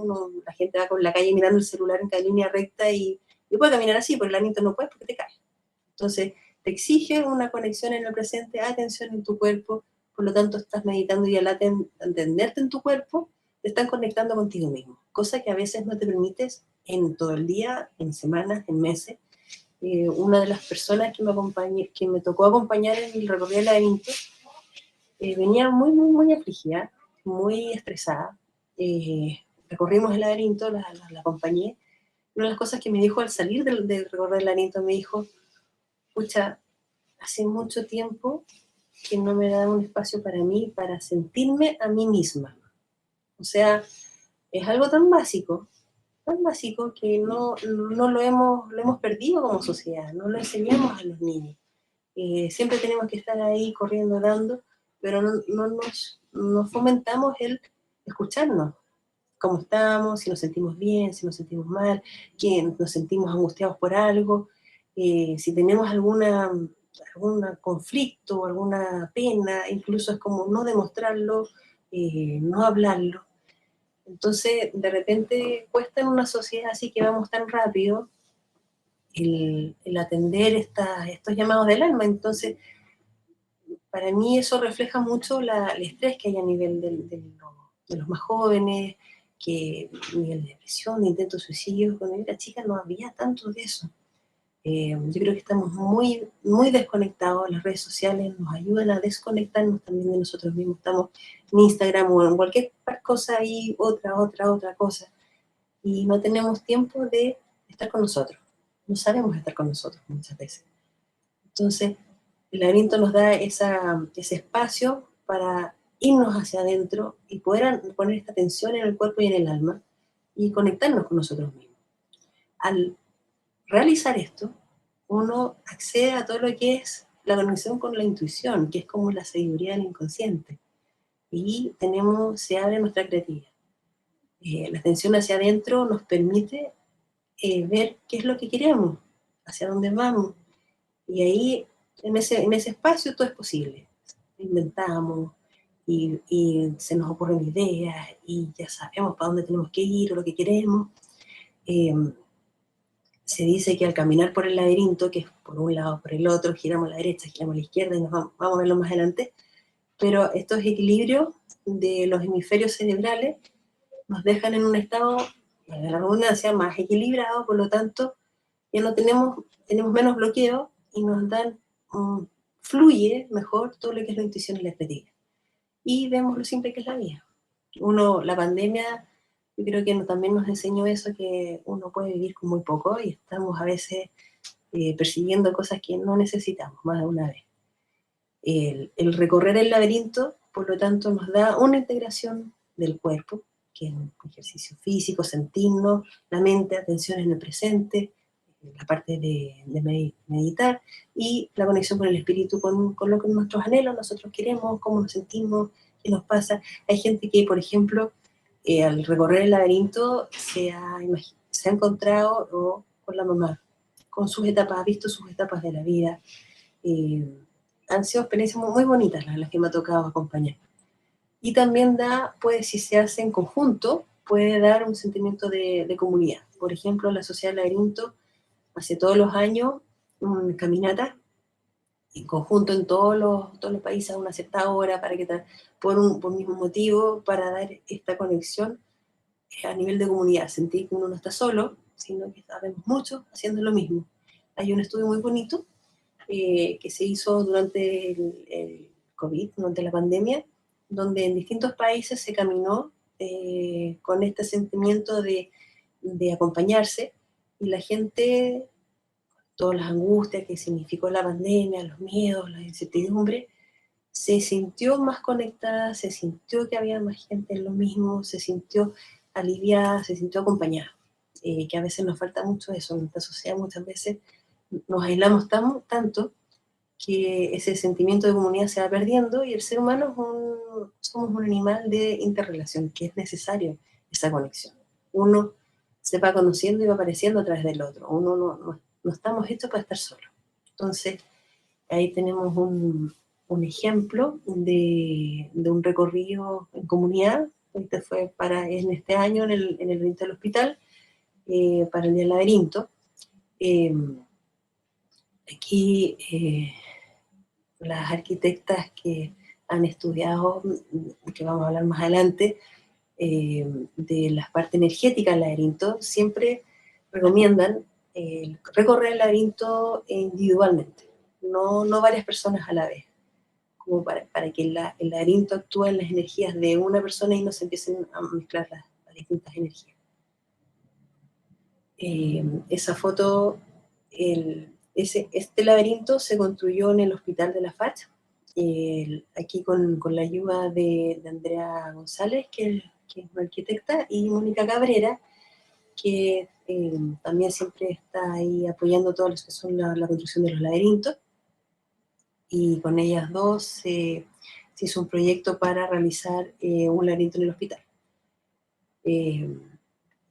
La gente va por la calle mirando el celular en cada línea recta y puede caminar así, pero el laberinto no puede porque te caes. Entonces, te exige una conexión en el presente, atención en tu cuerpo. Por lo tanto, estás meditando y al atenderte en tu cuerpo, te están conectando contigo mismo, cosa que a veces no te permites en todo el día, en semanas, en meses. Una de las personas que me tocó acompañar en el recorrido del laberinto venía muy, muy, muy afligida, muy estresada. Recorrimos el laberinto, la acompañé. Una de las cosas que me dijo al salir del recorrido del laberinto, me dijo: pucha, hace mucho tiempo que no me da un espacio para mí, para sentirme a mí misma. O sea, es algo tan básico que no lo hemos perdido como sociedad, no lo enseñamos a los niños. Siempre tenemos que estar ahí corriendo, dando, pero no fomentamos el escucharnos, cómo estamos, si nos sentimos bien, si nos sentimos mal, que nos sentimos angustiados por algo, si tenemos algún conflicto, alguna pena, incluso es como no demostrarlo, no hablarlo. Entonces, de repente cuesta en una sociedad así que vamos tan rápido el atender estos llamados del alma. Entonces, para mí eso refleja mucho el estrés que hay a nivel de los más jóvenes, que nivel de depresión, de intentos de suicidio. Cuando yo era chica no había tanto de eso. Yo creo que estamos muy, muy desconectados. Las redes sociales nos ayudan a desconectarnos también de nosotros mismos. Estamos en Instagram o en cualquier cosa ahí, otra cosa. Y no tenemos tiempo de estar con nosotros. No sabemos estar con nosotros muchas veces. Entonces, el laberinto nos da ese espacio para irnos hacia adentro y poder poner esta tensión en el cuerpo y en el alma y conectarnos con nosotros mismos. Al realizar esto, uno accede a todo lo que es la conexión con la intuición, que es como la sabiduría del inconsciente. Y se abre nuestra creatividad. La atención hacia adentro nos permite ver qué es lo que queremos, hacia dónde vamos. Y ahí, en ese espacio, todo es posible. Inventamos y se nos ocurren ideas y ya sabemos para dónde tenemos que ir o lo que queremos. Eh, Se dice que al caminar por el laberinto, que es por un lado, por el otro, giramos a la derecha, giramos a la izquierda y vamos a verlo más adelante, pero estos equilibrios de los hemisferios cerebrales nos dejan en un estado, de la redundancia, más equilibrado, por lo tanto, ya no tenemos menos bloqueo y nos dan, fluye mejor todo lo que es la intuición y la creatividad. Y vemos lo simple que es la vida. La pandemia, yo creo que también nos enseñó eso, que uno puede vivir con muy poco y estamos a veces persiguiendo cosas que no necesitamos, más de una vez. El recorrer el laberinto, por lo tanto, nos da una integración del cuerpo, que es un ejercicio físico, sentirnos, la mente, atención en el presente, la parte de meditar, y la conexión con el espíritu, con lo que nuestros anhelos, nosotros queremos, cómo nos sentimos, qué nos pasa. Hay gente que, por ejemplo, al recorrer el laberinto se ha encontrado con la mamá, con sus etapas, ha visto sus etapas de la vida. Han sido experiencias muy, muy bonitas las que me ha tocado acompañar. Y también si se hace en conjunto, puede dar un sentimiento de comunidad. Por ejemplo, la Sociedad del Laberinto hace todos los años una caminata en conjunto en todos los países a una cierta hora, por un mismo motivo, para dar esta conexión a nivel de comunidad, sentir que uno no está solo, sino que sabemos muchos haciendo lo mismo. Hay un estudio muy bonito que se hizo durante el COVID, durante la pandemia, donde en distintos países se caminó con este sentimiento de acompañarse, y la gente, todas las angustias que significó la pandemia, los miedos, la incertidumbre, se sintió más conectada, se sintió que había más gente en lo mismo, se sintió aliviada, se sintió acompañada. Que a veces nos falta mucho eso en esta sociedad. Muchas veces nos aislamos tanto que ese sentimiento de comunidad se va perdiendo, y el ser humano somos un animal de interrelación, que es necesario esa conexión. Uno se va conociendo y va apareciendo a través del otro. Uno no estamos hechos para estar solos. Entonces, ahí tenemos un ejemplo de un recorrido en comunidad. Este fue en este año, en el evento del hospital, para el Día del Laberinto. Aquí las arquitectas que han estudiado, que vamos a hablar más adelante, de la parte energética del laberinto, siempre recomiendan recorrer el laberinto individualmente, no varias personas a la vez, como para que el laberinto actúe en las energías de una persona y no se empiecen a mezclar las distintas energías. Esa foto, este laberinto se construyó en el Hospital de la FACH, aquí con la ayuda de Andrea González, que es una arquitecta, y Mónica Cabrera, que también siempre está ahí apoyando todo lo que son la construcción de los laberintos, y con ellas dos se se hizo un proyecto para realizar un laberinto en el hospital.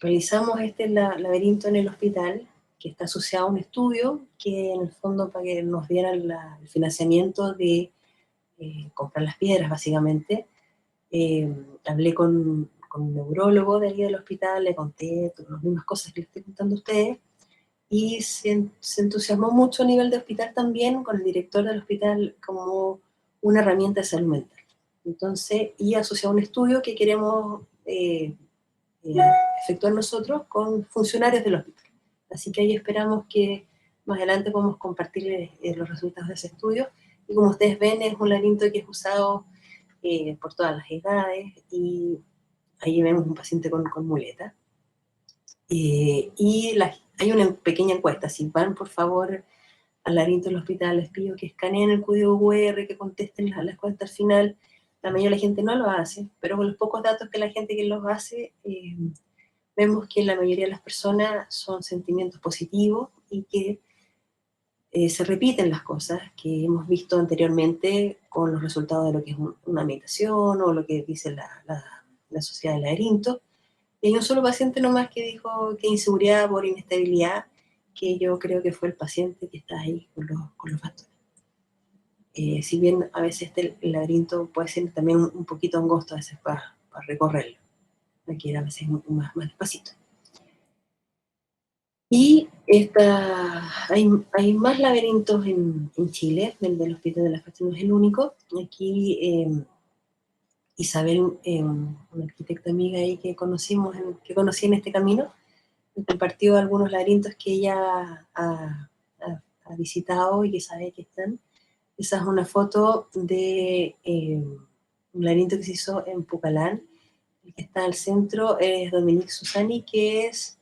Realizamos este laberinto en el hospital, que está asociado a un estudio que en el fondo para que nos dieran el financiamiento de comprar las piedras básicamente. Hablé con un neurólogo de ahí del hospital, le conté todas las mismas cosas que les estoy contando a ustedes, y se entusiasmó mucho a nivel de hospital también con el director del hospital como una herramienta de salud mental. Entonces, y asociado a un estudio que queremos efectuar nosotros con funcionarios del hospital. Así que ahí esperamos que más adelante podamos compartirles los resultados de ese estudio. Y como ustedes ven, es un laberinto que es usado por todas las edades, y ahí vemos un paciente con muleta. Hay una pequeña encuesta, si van por favor al laberinto del hospital, les pido que escaneen el código QR, que contesten la encuesta al final. La mayoría de la gente no lo hace, pero con los pocos datos que la gente que los hace, vemos que la mayoría de las personas son sentimientos positivos y que se repiten las cosas que hemos visto anteriormente con los resultados de lo que es una meditación o lo que dice la sociedad del laberinto. Y hay un solo paciente nomás que dijo que inseguridad por inestabilidad, que yo creo que fue el paciente que está ahí con los bastones. Si bien a veces el laberinto puede ser también un poquito angosto a veces para recorrerlo, hay que ir a veces más despacito. Y hay más laberintos en Chile, el del Hospital de la Facha no es el único. Aquí Isabel, una arquitecta amiga ahí que conocí en este camino, me compartió algunos laberintos que ella ha visitado y que sabe que están. Esa es una foto de un laberinto que se hizo en Pucalán. El que está al centro es Dominique Susani, que es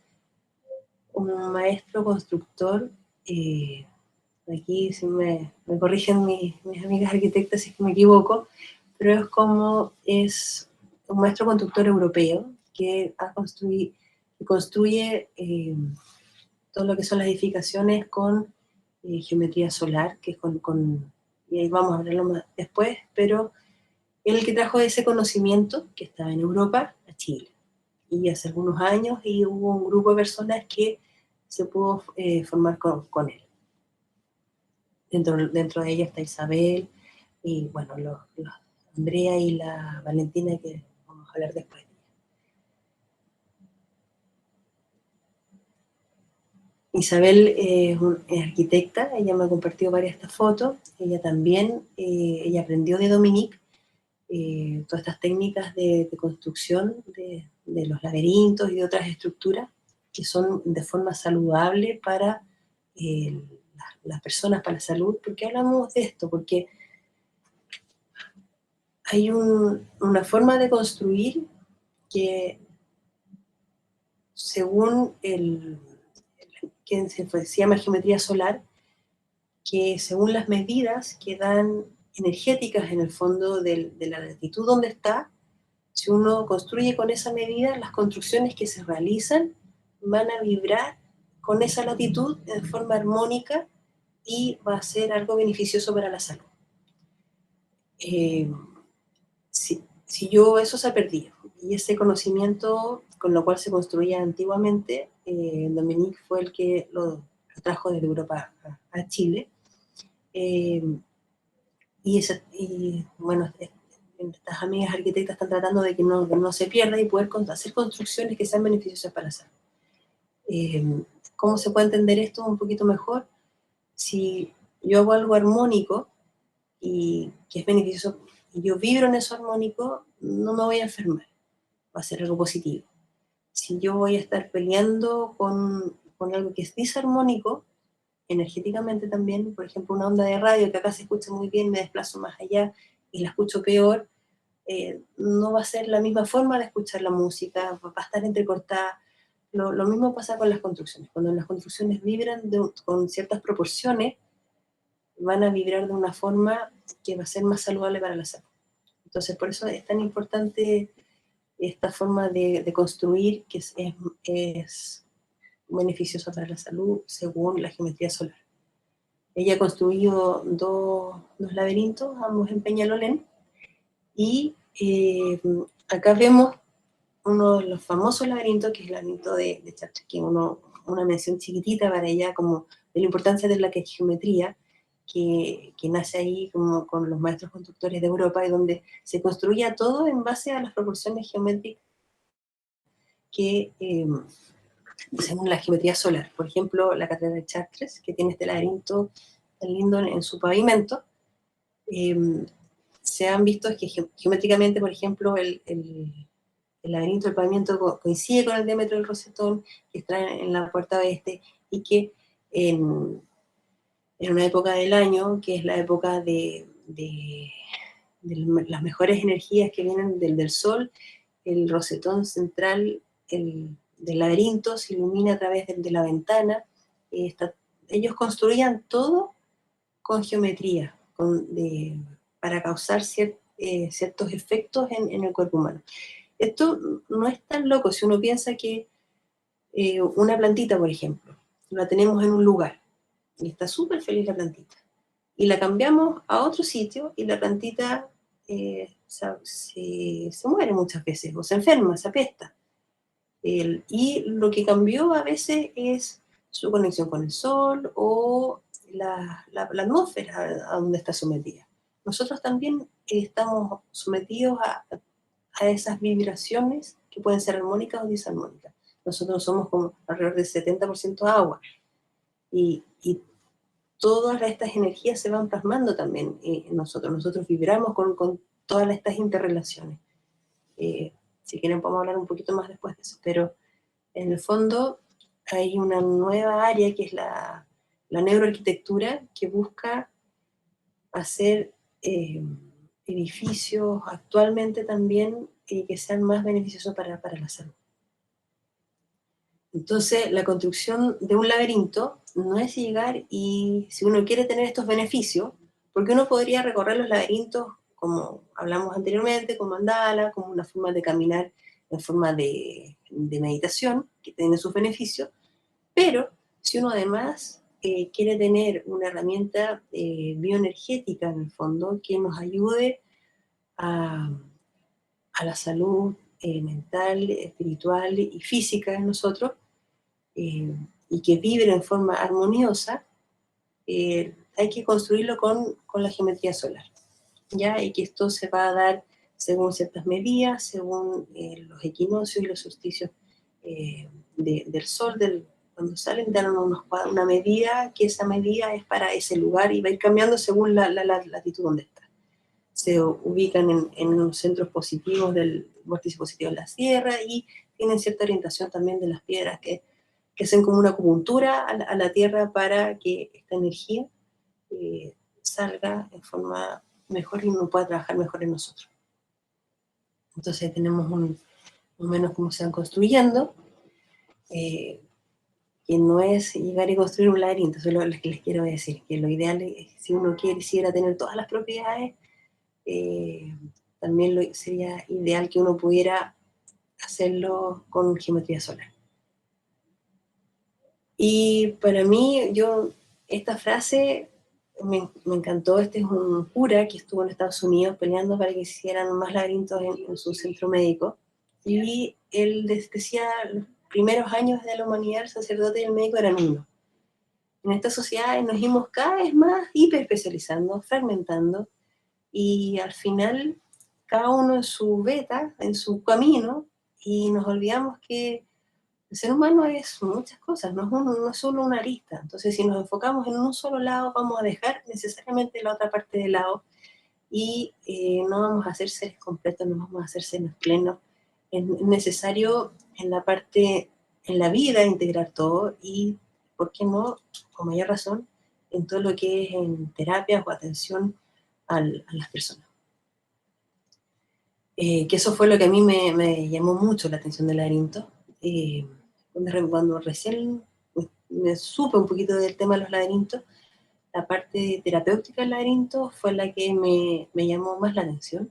un maestro constructor. Aquí si me corrigen mis amigas arquitectas si es que me equivoco, pero es un maestro constructor europeo que construye todo lo que son las edificaciones con geometría solar, que es y ahí vamos a hablarlo más después, pero él el que trajo ese conocimiento que estaba en Europa a Chile. Y hace algunos años y hubo un grupo de personas que se pudo formar con él. Dentro de ella está Isabel, y bueno, Andrea y la Valentina, que vamos a hablar después. Isabel es arquitecta, ella me ha compartido varias de estas fotos, ella también, ella aprendió de Dominique todas estas técnicas de construcción de los laberintos y de otras estructuras que son de forma saludable para las personas, para la salud. ¿Por qué hablamos de esto? Porque hay una forma de construir que, según que se llama geometría solar, que según las medidas que dan energéticas en el fondo de la latitud donde está, si uno construye con esa medida, las construcciones que se realizan van a vibrar con esa latitud de forma armónica y va a ser algo beneficioso para la salud. Eso se ha perdido, y ese conocimiento con lo cual se construía antiguamente, Dominique fue el que lo trajo desde Europa a Chile, bueno, estas amigas arquitectas están tratando de que no se pierda y poder hacer construcciones que sean beneficiosas para la salud. ¿Cómo se puede entender esto un poquito mejor? Si yo hago algo armónico y que es beneficioso, y yo vibro en eso armónico, no me voy a enfermar, va a ser algo positivo. Si yo voy a estar peleando con algo que es disarmónico, energéticamente también, por ejemplo, una onda de radio que acá se escucha muy bien, me desplazo más allá y la escucho peor, no va a ser la misma forma de escuchar la música, va a estar entrecortada. Lo mismo pasa con las construcciones. Cuando las construcciones vibran con ciertas proporciones, van a vibrar de una forma que va a ser más saludable para la salud. Entonces, por eso es tan importante esta forma de construir, que es beneficiosa para la salud según la geometría solar. Ella ha construido dos laberintos, ambos en Peñalolén, Y acá vemos uno de los famosos laberintos, que es el laberinto de Chartres, que es una mención chiquitita para ella, como de la importancia de la geometría, que nace ahí como con los maestros constructores de Europa, y donde se construía todo en base a las proporciones geométricas que, según la geometría solar. Por ejemplo, la catedral de Chartres, que tiene este laberinto tan lindo en su pavimento, se han visto que geométricamente, por ejemplo, el laberinto del pavimento coincide con el diámetro del rosetón que está en la puerta oeste, y que en una época del año, que es la época de las mejores energías que vienen del sol, el rosetón central del laberinto se ilumina a través de la ventana. Ellos construían todo con geometría, para causar ciertos efectos en el cuerpo humano. Esto no es tan loco si uno piensa que una plantita, por ejemplo, la tenemos en un lugar y está súper feliz la plantita, y la cambiamos a otro sitio y la plantita se muere muchas veces, o se enferma, se apesta. Y lo que cambió a veces es su conexión con el sol o la atmósfera a donde está sometida. Nosotros también estamos sometidos a esas vibraciones que pueden ser armónicas o disarmónicas. Nosotros somos como alrededor del 70% agua, y todas estas energías se van plasmando también en nosotros. Nosotros vibramos con todas estas interrelaciones. Si quieren podemos hablar un poquito más después de eso, pero en el fondo hay una nueva área que es la neuroarquitectura, que busca hacer edificios actualmente también que sean más beneficiosos para la salud. Entonces, la construcción de un laberinto no es llegar y, si uno quiere tener estos beneficios, porque uno podría recorrer los laberintos, como hablamos anteriormente, con mandala, como una forma de caminar en forma de meditación, que tiene sus beneficios, pero si uno además quiere tener una herramienta bioenergética, en el fondo, que nos ayude a la salud mental, espiritual y física de nosotros, y que vibre en forma armoniosa, hay que construirlo con la geometría solar, ¿ya? Y que esto se va a dar según ciertas medidas, según los equinoccios y los solsticios del sol, cuando salen, dan una medida, que esa medida es para ese lugar y va a ir cambiando según la latitud donde está. Se ubican en los centros positivos del vórtice positivo de la Tierra, y tienen cierta orientación también de las piedras que hacen como una acupuntura a la Tierra para que esta energía salga en forma mejor y uno pueda trabajar mejor en nosotros. Entonces tenemos más o menos cómo se van construyendo, que no es llegar y construir un laberinto. Eso es lo que les quiero decir, que lo ideal es, si uno quisiera tener todas las propiedades, también sería ideal que uno pudiera hacerlo con geometría solar. Y para mí, esta frase me encantó. Este es un cura que estuvo en Estados Unidos peleando para que hicieran más laberintos en su centro médico, y él decía: los primeros años de la humanidad, el sacerdote y el médico eran uno. En esta sociedad nos íbamos cada vez más hiperespecializando, fragmentando, y al final cada uno en su beta, en su camino, y nos olvidamos que el ser humano es muchas cosas, no es solo una arista. Entonces, si nos enfocamos en un solo lado, vamos a dejar necesariamente la otra parte de lado, y no vamos a ser seres completos, no vamos a ser seres plenos. Es necesario en la vida, integrar todo, y, ¿por qué no?, con mayor razón, en todo lo que es en terapias o atención a las personas. Que eso fue lo que a mí me llamó mucho la atención del laberinto. Cuando recién me supe un poquito del tema de los laberintos, la parte terapéutica del laberinto fue la que me llamó más la atención.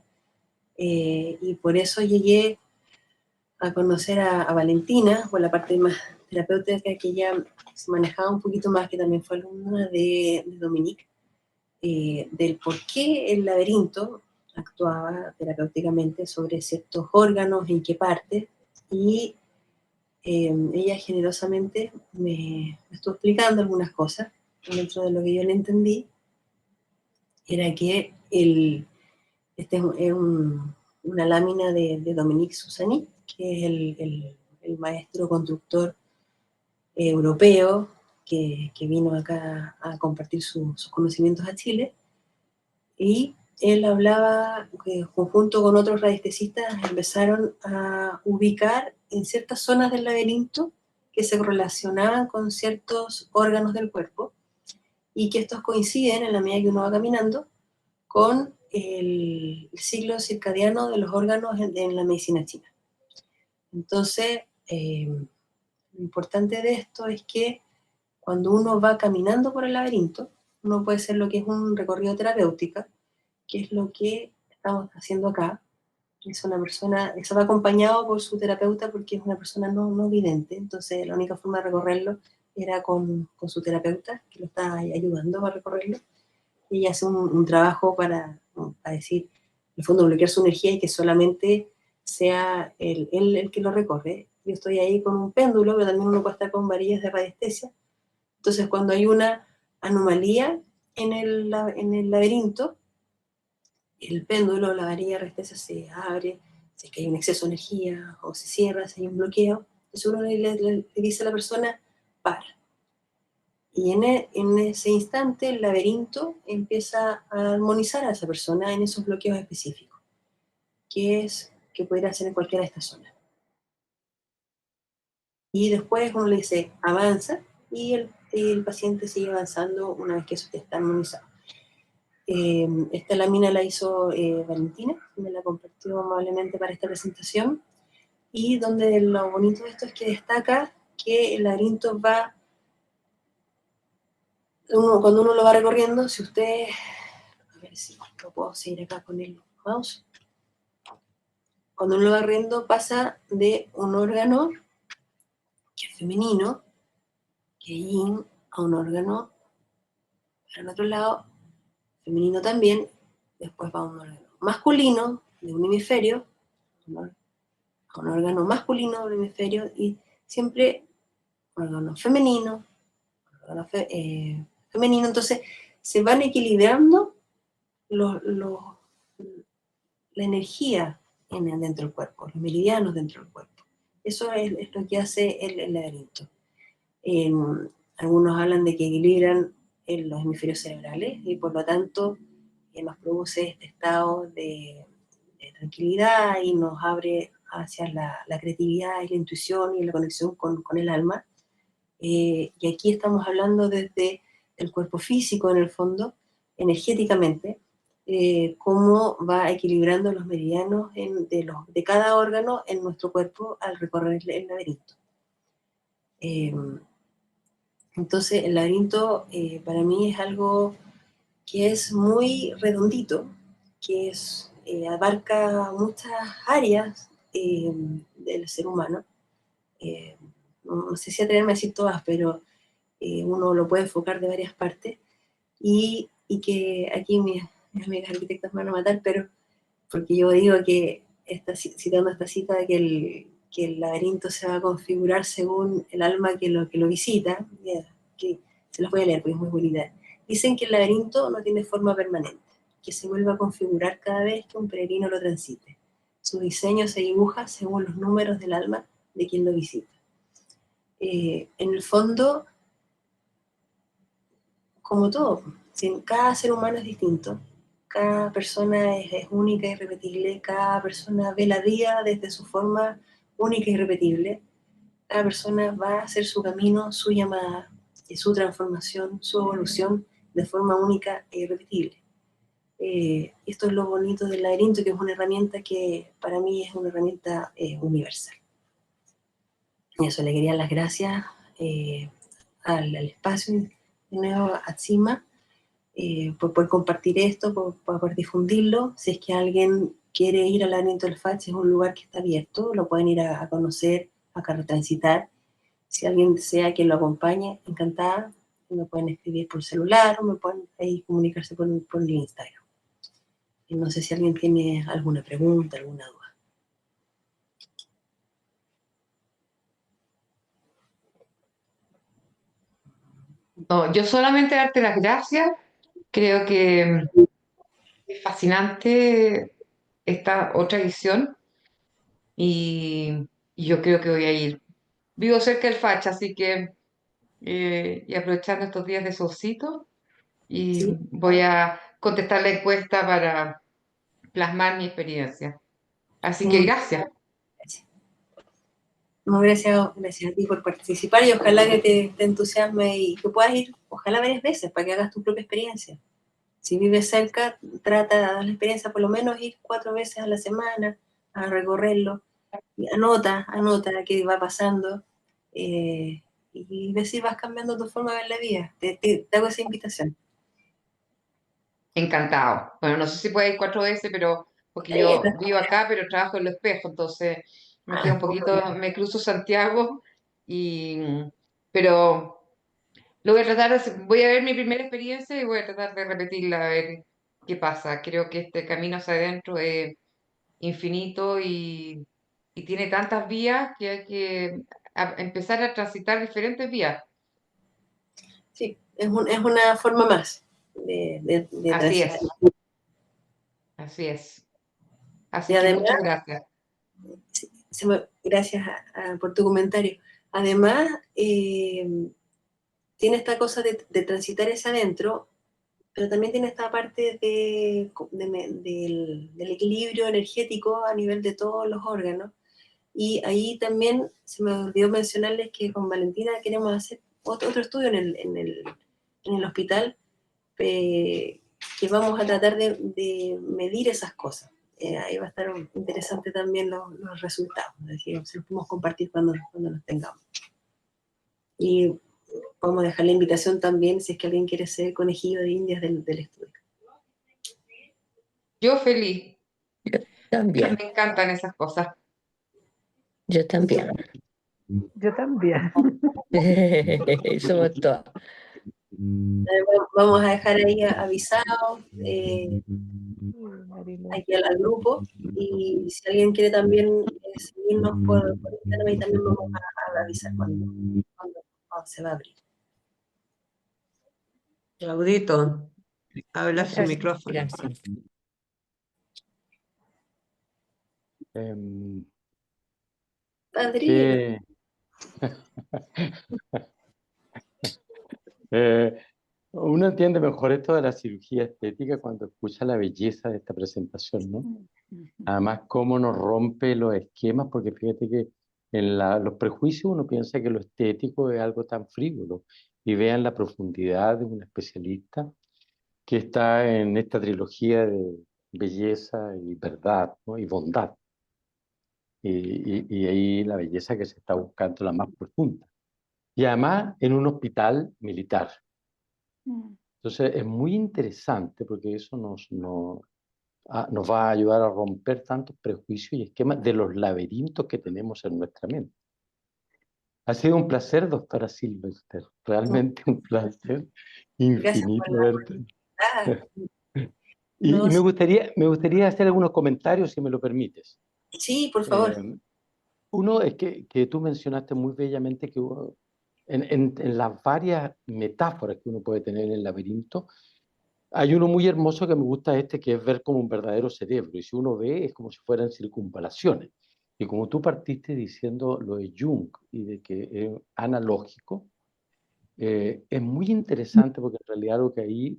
Y por eso llegué a conocer a Valentina, por la parte más terapéutica, que ella se manejaba un poquito más, que también fue alumna de Dominique, del por qué el laberinto actuaba terapéuticamente sobre ciertos órganos, en qué parte, y ella generosamente me estuvo explicando algunas cosas. Dentro de lo que yo le entendí, era que una lámina de Dominique Susani, que es el maestro conductor europeo que vino acá a compartir sus conocimientos a Chile, y él hablaba que junto con otros radiestesistas empezaron a ubicar en ciertas zonas del laberinto que se relacionaban con ciertos órganos del cuerpo, y que estos coinciden en la medida que uno va caminando con el ciclo circadiano de los órganos en la medicina china. Entonces, lo importante de esto es que cuando uno va caminando por el laberinto, uno puede hacer lo que es un recorrido terapéutico, que es lo que estamos haciendo acá. Es una persona, eso va acompañado por su terapeuta porque es una persona no vidente, entonces la única forma de recorrerlo era con su terapeuta, que lo está ayudando a recorrerlo. Y ella hace un trabajo para decir, en el fondo, bloquear su energía y que solamente sea él el que lo recorre. Yo estoy ahí con un péndulo, pero también uno puede estar con varillas de radiestesia. Entonces, cuando hay una anomalía en el laberinto, el péndulo, la varilla de radiestesia se abre, si es que hay un exceso de energía, o se cierra, si hay un bloqueo. Entonces uno le dice a la persona, para. Y en ese instante el laberinto empieza a armonizar a esa persona en esos bloqueos específicos, que pudiera ser en cualquiera de estas zonas. Y después uno le dice, avanza, y el paciente sigue avanzando una vez que eso está armonizado. Esta lámina la hizo Valentina, me la compartió amablemente para esta presentación, y donde lo bonito de esto es que destaca que el laberinto va, cuando uno lo va recorriendo, si usted, a ver si lo puedo seguir acá con el mouse, cuando uno lo va recorriendo pasa de un órgano que es femenino, que es yin, a un órgano para el otro lado, femenino también, después va a un órgano masculino de un hemisferio, a un órgano masculino de un hemisferio, y siempre órgano femenino, órgano femenino. Entonces se van equilibrando la energía dentro del cuerpo, los meridianos dentro del cuerpo. Eso es lo que hace el laberinto. Algunos hablan de que equilibran los hemisferios cerebrales y por lo tanto nos produce este estado de tranquilidad y nos abre hacia la creatividad y la intuición y la conexión con el alma. Y aquí estamos hablando desde el cuerpo físico, en el fondo, energéticamente, cómo va equilibrando los meridianos de cada órgano en nuestro cuerpo al recorrer el laberinto. Entonces, el laberinto para mí es algo que es muy redondito, que abarca muchas áreas del ser humano. No sé si atreverme a decir todas, pero uno lo puede enfocar de varias partes, y que aquí mis amigas arquitectas me van a matar, pero porque yo digo que, citando esta cita, que el laberinto se va a configurar según el alma que lo visita, que se los voy a leer porque es muy bonita. Dicen que el laberinto no tiene forma permanente, que se vuelve a configurar cada vez que un peregrino lo transite. Su diseño se dibuja según los números del alma de quien lo visita. En el fondo, como todo, cada ser humano es distinto, cada persona es única y irrepetible, cada persona ve la vida desde su forma única y irrepetible, cada persona va a hacer su camino, su llamada, su transformación, su evolución de forma única e irrepetible. Esto es lo bonito del laberinto, que es una herramienta que para mí es una herramienta universal. Y eso, le quería las gracias al espacio, de nuevo a Atsima, por poder compartir esto, por poder difundirlo. Si es que alguien quiere ir al laberinto del Fach, es un lugar que está abierto, lo pueden ir a conocer, a transitar. Si alguien desea que lo acompañe, encantada, me pueden escribir por celular o me pueden ahí comunicarse por el Instagram. Y no sé si alguien tiene alguna pregunta, alguna duda. No, yo solamente darte las gracias. Creo que es fascinante esta otra edición y yo creo que voy a ir. Vivo cerca del Facha, así que y aprovechando estos días de solcito y Sí. voy a contestar la encuesta para plasmar mi experiencia. Así que gracias. Gracias. No, gracias a ti por participar y ojalá que te entusiasme y que puedas ir, ojalá varias veces para que hagas tu propia experiencia. Si vives cerca, trata de dar la experiencia, por lo menos ir 4 veces a la semana a recorrerlo. Y anota qué va pasando y ve si vas cambiando tu forma de ver la vida. Te hago esa invitación. Encantado. Bueno, no sé si puedo ir 4 veces, pero porque yo vivo acá, pero trabajo en Los Espejos, entonces me queda un poquito, me cruzo Santiago y pero lo voy a tratar voy a ver mi primera experiencia y voy a tratar de repetirla a ver qué pasa. Creo que este camino hacia adentro es infinito y tiene tantas vías que hay que empezar a transitar diferentes vías. Sí, es una forma más de Así transitar. es, así es. Y Así que además, muchas gracias. gracias por tu comentario. Además, tiene esta cosa de transitar hacia adentro, pero también tiene esta parte del equilibrio energético a nivel de todos los órganos. Y ahí también se me olvidó mencionarles que con Valentina queremos hacer otro estudio en el hospital, que vamos a tratar de medir esas cosas. Ahí va a estar interesante también los resultados, es decir, se los podemos compartir cuando los tengamos. Y podemos dejar la invitación también si es que alguien quiere ser conejillo de indias del estudio. Yo feliz. También, Me encantan esas cosas. yo también. Yo también. Somos todas. Vamos a dejar ahí avisado aquí al grupo, y si alguien quiere también seguirnos por Instagram, y también vamos a avisar cuando se va a abrir. Claudito, habla su Gracias. micrófono. Gracias. Em, Padrino. que, eh, uno entiende mejor esto de la cirugía estética cuando escucha la belleza de esta presentación, ¿no? Además, cómo nos rompe los esquemas, porque fíjate que en los prejuicios uno piensa que lo estético es algo tan frívolo, y vean la profundidad de un especialista que está en esta trilogía de belleza y verdad, ¿no? Y bondad. Y ahí la belleza que se está buscando, la más profunda. Y además en un hospital militar. Entonces es muy interesante porque eso nos va a ayudar a romper tantos prejuicios y esquemas de los laberintos que tenemos en nuestra mente. Ha sido un placer, doctora Silvester, realmente un placer Gracias por infinito la verte. oportunidad. Y No, me gustaría hacer algunos comentarios, si me lo permites. sí, por favor. Uno es que tú mencionaste muy bellamente que en las varias metáforas que uno puede tener en el laberinto, hay uno muy hermoso que me gusta que es ver como un verdadero cerebro. Y si uno ve, es como si fueran circunvalaciones. Y como tú partiste diciendo lo de Jung y de que es analógico, es muy interesante porque en realidad lo que ahí,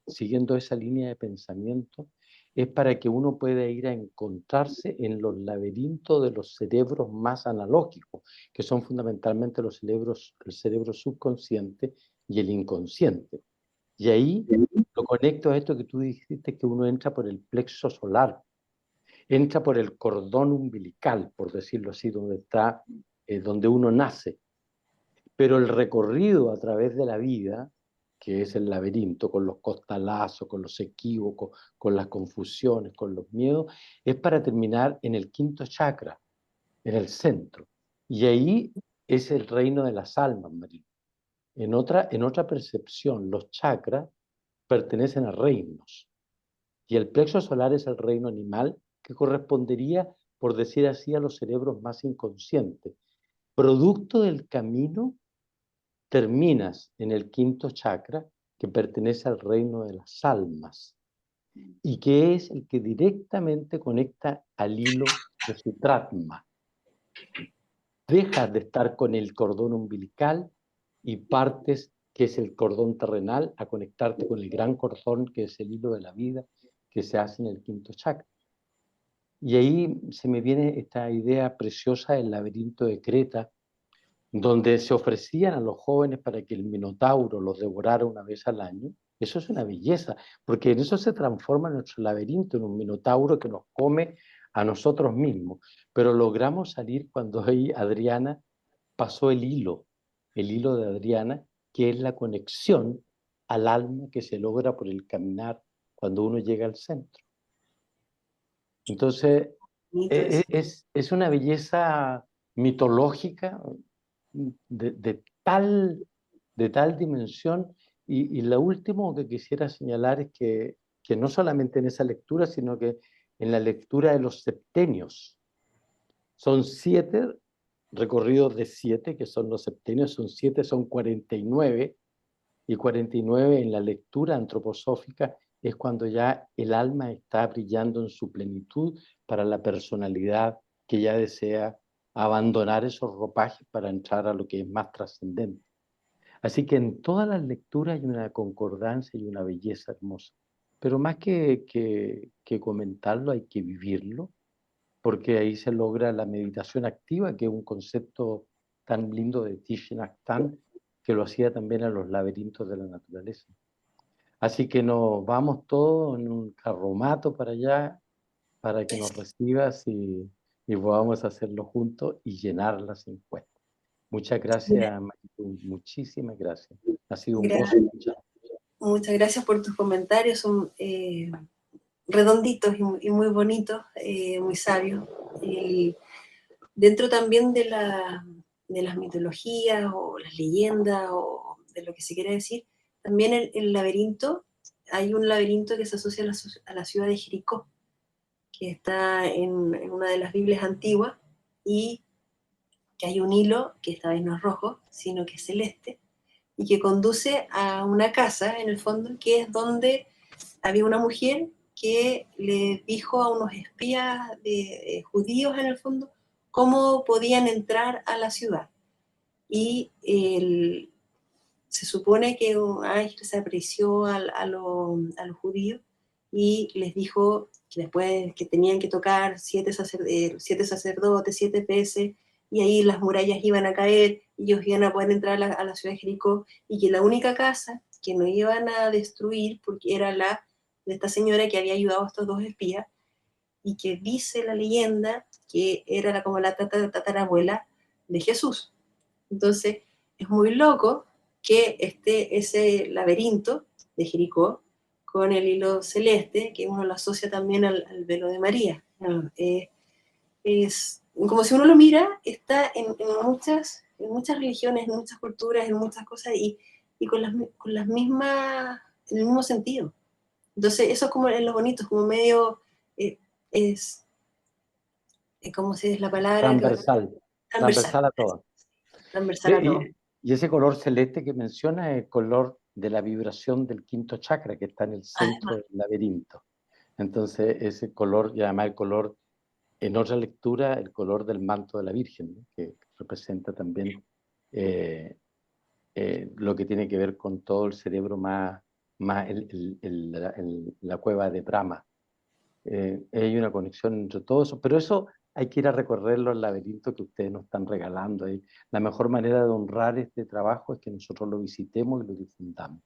siguiendo esa línea de pensamiento, es para que uno pueda ir a encontrarse en los laberintos de los cerebros más analógicos, que son fundamentalmente el cerebro subconsciente y el inconsciente. Y ahí lo conecto a esto que tú dijiste, que uno entra por el plexo solar, entra por el cordón umbilical, por decirlo así, donde está, donde uno nace. Pero el recorrido a través de la vida, que es el laberinto, con los costalazos, con los equívocos, con las confusiones, con los miedos, es para terminar en el quinto chakra, en el centro. Y ahí es el reino de las almas, Marina. En otra percepción, los chakras pertenecen a reinos. Y el plexo solar es el reino animal que correspondería, por decir así, a los cerebros más inconscientes. Producto del camino, terminas en el quinto chakra, que pertenece al reino de las almas, y que es el que directamente conecta al hilo de su tratma. Dejas de estar con el cordón umbilical y partes, que es el cordón terrenal, a conectarte con el gran cordón, que es el hilo de la vida, que se hace en el quinto chakra. Y ahí se me viene esta idea preciosa del laberinto de Creta, donde se ofrecían a los jóvenes para que el Minotauro los devorara una vez al año. Eso es una belleza, porque en eso se transforma nuestro laberinto, en un Minotauro que nos come a nosotros mismos. Pero logramos salir cuando ahí Adriana pasó el hilo de Adriana, que es la conexión al alma que se logra por el caminar cuando uno llega al centro. Entonces, Bonito eso. es una belleza mitológica de tal dimensión. Y lo último que quisiera señalar es que no solamente en esa lectura, sino que en la lectura de los septenios. Son 7 recorridos de 7, que son los septenios, son 7, son 49, y 49 en la lectura antroposófica es cuando ya el alma está brillando en su plenitud para la personalidad que ya desea abandonar esos ropajes para entrar a lo que es más trascendente. Así que en todas las lecturas hay una concordancia y una belleza hermosa. Pero más que comentarlo, hay que vivirlo, porque ahí se logra la meditación activa, que es un concepto tan lindo de Thich Nhat Hanh, que lo hacía también a los laberintos de la naturaleza. Así que nos vamos todos en un carromato para allá, para que nos recibas y podamos hacerlo juntos y llenar las encuestas. Muchas gracias, Marilu, muchísimas gracias. Ha sido un gozo escuchar. Muchas gracias por tus comentarios, son redonditos y muy bonitos, muy sabios. Y dentro también de las mitologías o las leyendas o de lo que se quiera decir, también el laberinto, hay un laberinto que se asocia a la ciudad de Jericó, que está en una de las Biblias antiguas, y que hay un hilo, que esta vez no es rojo, sino que es celeste, y que conduce a una casa, en el fondo, que es donde había una mujer que le dijo a unos espías judíos, en el fondo, cómo podían entrar a la ciudad. Y se supone que un ángel se apareció a los judíos y les dijo que después que tenían que tocar 7 sacerdotes 7 veces, y ahí las murallas iban a caer y ellos iban a poder entrar a la ciudad de Jericó, y que la única casa que no iban a destruir, porque era la de esta señora que había ayudado a estos 2 espías, y que dice la leyenda que era como la tatarabuela de Jesús. Entonces, es muy loco que esté ese laberinto de Jericó con el hilo celeste, que uno lo asocia también al velo de María. Es como si uno lo mira, está en muchas religiones, en muchas culturas, en muchas cosas, y con las mismas, en el mismo sentido. Entonces, eso es como es lo bonito, es como medio, es ¿cómo se dice la palabra? Transversal a todas. Transversal a todo. Y ese color celeste que menciona es el color de la vibración del quinto chakra, que está en el centro del laberinto. Entonces, ese color, y además el color, en otra lectura, el color del manto de la Virgen, ¿no? Que representa también lo que tiene que ver con todo el cerebro más la cueva de Brahma. Hay una conexión entre todo eso, pero eso hay que ir a recorrerlo al laberinto que ustedes nos están regalando. La mejor manera de honrar este trabajo es que nosotros lo visitemos y lo difundamos.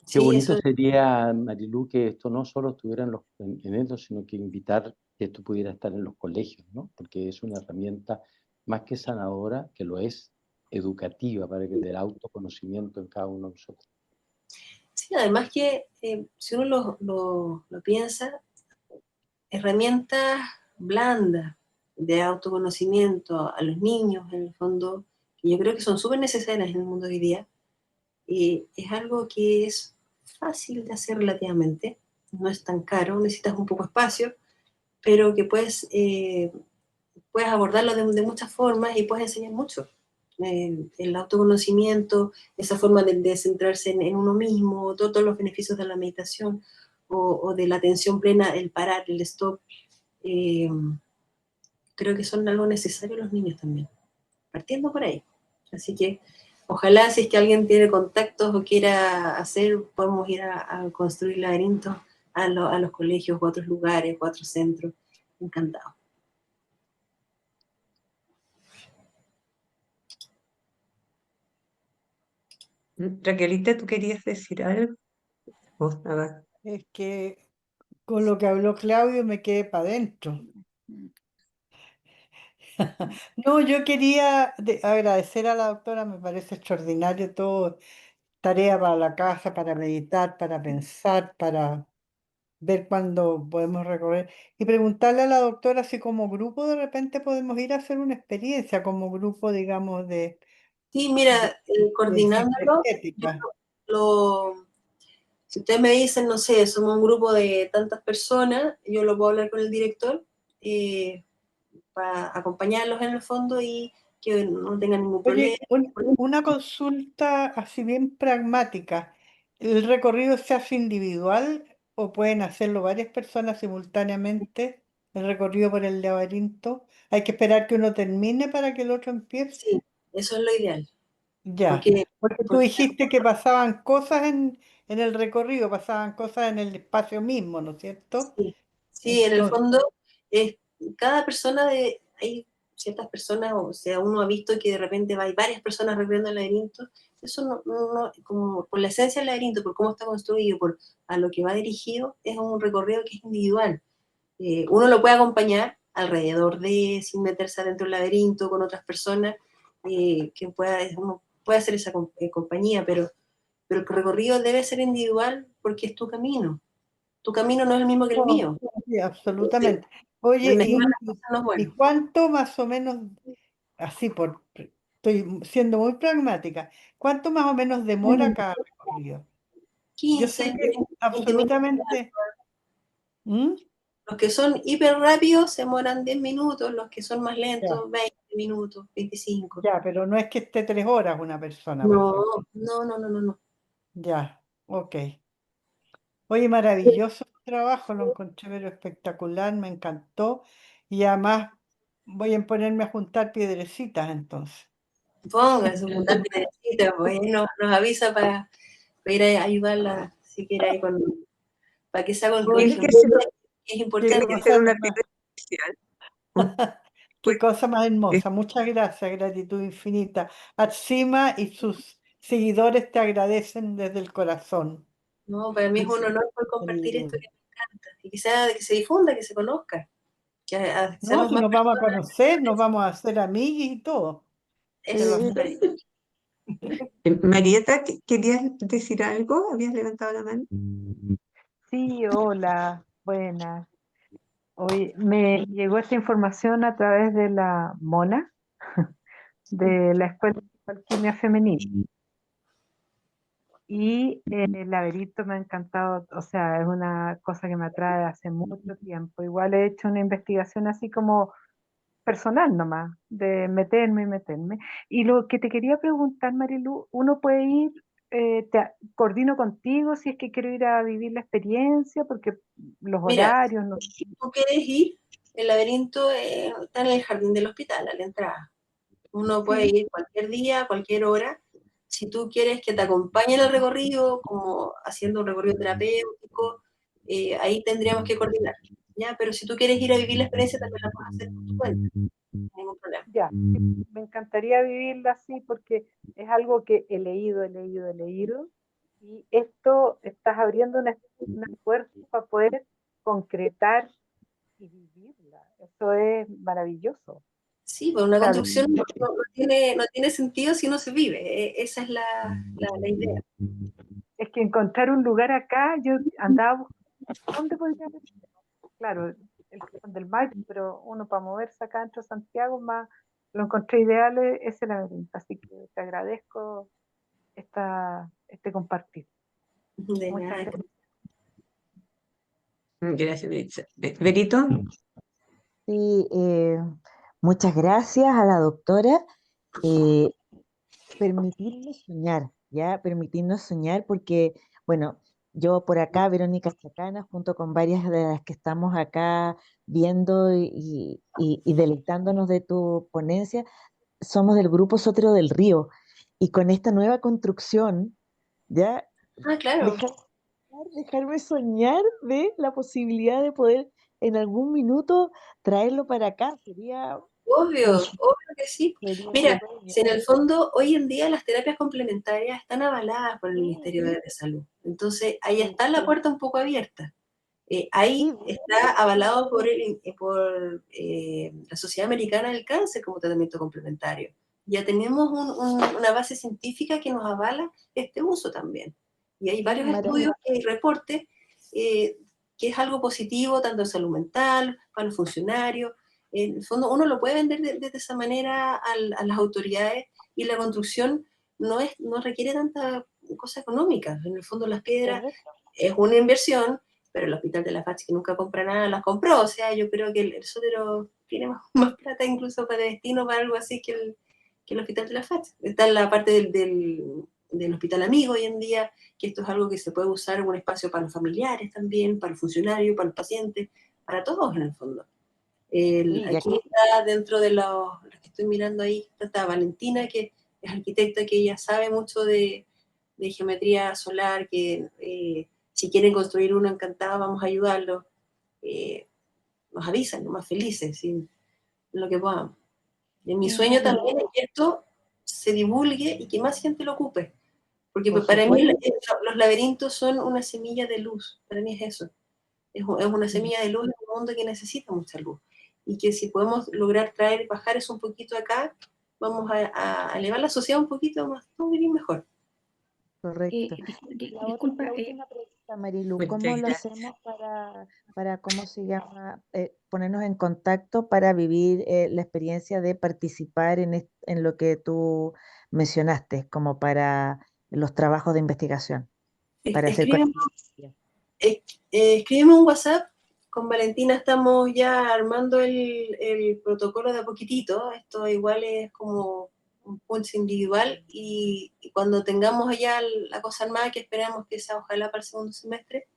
Qué bonito sería, Marilu, que esto no solo estuviera en esto, sino que invitar que esto pudiera estar en los colegios, ¿no? Porque es una herramienta más que sanadora, que lo es, educativa, para que dé autoconocimiento en cada uno de nosotros. Sí, además que si uno lo piensa, herramientas blandas de autoconocimiento a los niños, en el fondo, que yo creo que son súper necesarias en el mundo de hoy día, es algo que es fácil de hacer relativamente, no es tan caro, necesitas un poco de espacio, pero que puedes abordarlo de muchas formas y puedes enseñar mucho. El autoconocimiento, esa forma de centrarse en uno mismo, todos los beneficios de la meditación o de la atención plena, el parar, el stop, creo que son algo necesario los niños también, partiendo por ahí. Así que ojalá si es que alguien tiene contactos o quiera hacer, podemos ir a construir laberintos a los colegios o a otros lugares o a otros centros. Encantado. Raquelita, ¿tú querías decir algo? Vos, nada. Es que con lo que habló Claudio me quedé para adentro. No, yo quería agradecer a la doctora, me parece extraordinario todo, tarea para la casa, para meditar, para pensar, para ver cuándo podemos recorrer y preguntarle a la doctora si como grupo de repente podemos ir a hacer una experiencia, como grupo, digamos, Sí, mira, de coordinándolo, energética. si ustedes me dicen, no sé, somos un grupo de tantas personas, yo lo puedo hablar con el director para acompañarlos en el fondo y que no tengan ningún problema. Oye, una consulta así bien pragmática. ¿El recorrido se hace individual o pueden hacerlo varias personas simultáneamente? El recorrido por el laberinto. ¿Hay que esperar que uno termine para que el otro empiece? Sí, eso es lo ideal. Ya, Porque, porque tú porque dijiste que pasaban cosas en el recorrido, pasaban cosas en el espacio mismo, ¿no es cierto? sí, sí, en el Entonces, fondo, cada persona hay ciertas personas, o sea, uno ha visto que de repente hay varias personas recorriendo el laberinto, eso como por la esencia del laberinto, por cómo está construido, por a lo que va dirigido, es un recorrido que es individual. Uno lo puede acompañar alrededor sin meterse adentro del laberinto con otras personas, uno puede hacer esa compañía, pero el recorrido debe ser individual porque es tu camino. Tu camino no es el mismo que el no, mío. sí, absolutamente. El Oye, mejor de las cosas no es ¿y bueno. cuánto más o menos, así estoy siendo muy pragmática, cuánto más o menos demora cada recorrido? Yo 15, sé que 20 minutos. absolutamente. ¿Mm? Los que son hiper rápidos se demoran 10 minutos, los que son más Ya, lentos, 20 minutos, 25. ya, pero no es que esté 3 horas una persona, por No, ejemplo. no, no, no, no, no. Ya, ok. Oye, maravilloso tu trabajo, lo encontré pero espectacular, me encantó. Y además voy a ponerme a juntar piedrecitas entonces. Póngase un puntal piedrecita, pues nos avisa para ir a ayudarla si quiere ahí para que se haga el Tiene colegio. que ser, Es Qué tiene importante. que ser cosa una más, piedra especial. qué cosa más Es- hermosa. Muchas gracias, gratitud infinita. Atsima y sus seguidores te agradecen desde el corazón. No, para mí es un honor por compartir esto que me encanta y que se difunda, que se conozca, que No, seamos si más nos vamos a personas. conocer, nos vamos a hacer amiguis y todo. Te Eso lo es aseguro. maravilloso. Marieta, ¿querías decir algo? ¿Habías levantado la mano? Sí, hola, buenas. Hoy me llegó esta información a través de la Mona, de la Escuela de Alquimia Femenina. Y el laberinto me ha encantado, o sea, es una cosa que me atrae hace mucho tiempo. Igual he hecho una investigación así como personal nomás, de meterme y meterme. Y lo que te quería preguntar, Marilu, ¿uno puede ir, coordino contigo si es que quiero ir a vivir la experiencia, porque los Mira, horarios, no si tú quieres ir, el laberinto está en el jardín del hospital, a la entrada. Uno puede sí, ir cualquier día, cualquier hora. Si tú quieres que te acompañe en el recorrido, como haciendo un recorrido terapéutico, ahí tendríamos que coordinar, ¿ya? Pero si tú quieres ir a vivir la experiencia, también la puedes hacer por tu cuenta, ningún problema. ya, sí, me encantaría vivirla así porque es algo que he leído, y esto estás abriendo una puerta para poder concretar y vivirla. Eso es maravilloso. Sí, pues una O sea, construcción no tiene sentido si no se vive. Esa es la idea. es que encontrar un lugar acá, yo andaba buscando dónde podría ser. Claro, el Cajón del Maipo, pero uno para moverse acá dentro de Santiago más lo encontré ideal ese laberinto. Así que te agradezco este compartir. De Muchas nada. gracias. Gracias, Beritza. Berito, Sí, muchas gracias a la doctora. eh, Permitirnos soñar, ¿ya? Permitirnos soñar porque, bueno, yo por acá, Verónica Chacana, junto con varias de las que estamos acá viendo y deleitándonos de tu ponencia, somos del grupo Sotero del Río. Y con esta nueva construcción, ¿ya? Ah, claro. Dejarme soñar de la posibilidad de poder en algún minuto traerlo para acá. Sería Obvio, un obvio que sí. sería un Mira, sueño. si en el fondo hoy en día las terapias complementarias están avaladas por el Ministerio de Salud, entonces ahí está la puerta un poco abierta. Ahí Sí, está avalado por la Sociedad Americana del Cáncer como tratamiento complementario. Ya tenemos una base científica que nos avala este uso también. Y hay varios estudios y reportes que es algo positivo tanto en salud mental, para los funcionarios. En el fondo uno lo puede vender de esa manera a las autoridades y la construcción no requiere tanta cosa económica. En el fondo las piedras correcto. es una inversión, pero el Hospital de la Fachi, que nunca compra nada, las compró. O sea, yo creo que el Sotero tiene más plata incluso para destino, para algo así que el Hospital de la Fachi. Está en la parte del Hospital Amigo hoy en día, que esto es algo que se puede usar en un espacio para los familiares también, para los funcionarios, para los pacientes, para todos en el fondo. Sí, ya Aquí está dentro de los que estoy mirando ahí, está Valentina, que es arquitecta, que ella sabe mucho de geometría solar, que si quieren construir uno encantado, vamos a ayudarlos. Nos avisan, más felices, sin lo que podamos. Y mi sueño también es que esto se divulgue y que más gente lo ocupe. Porque por para mí supuesto. los laberintos son una semilla de luz. Para mí es eso. Es una semilla de luz en un mundo que necesita mucha luz. Y que si podemos lograr bajar eso un poquito acá, vamos a elevar la sociedad un poquito más, todo vivir mejor. Correcto. Disculpa, La última pregunta, Marilu, muchas ¿cómo lo gracias. hacemos ¿cómo se llama? Ponernos en contacto para vivir la experiencia de participar en lo que tú mencionaste, como para los trabajos de investigación, para hacer Escríbeme contingencia? escríbeme un WhatsApp. Con Valentina estamos ya armando el protocolo de a poquitito. Esto igual es como un punch individual y cuando tengamos ya la cosa armada, que esperamos que sea ojalá para el segundo semestre,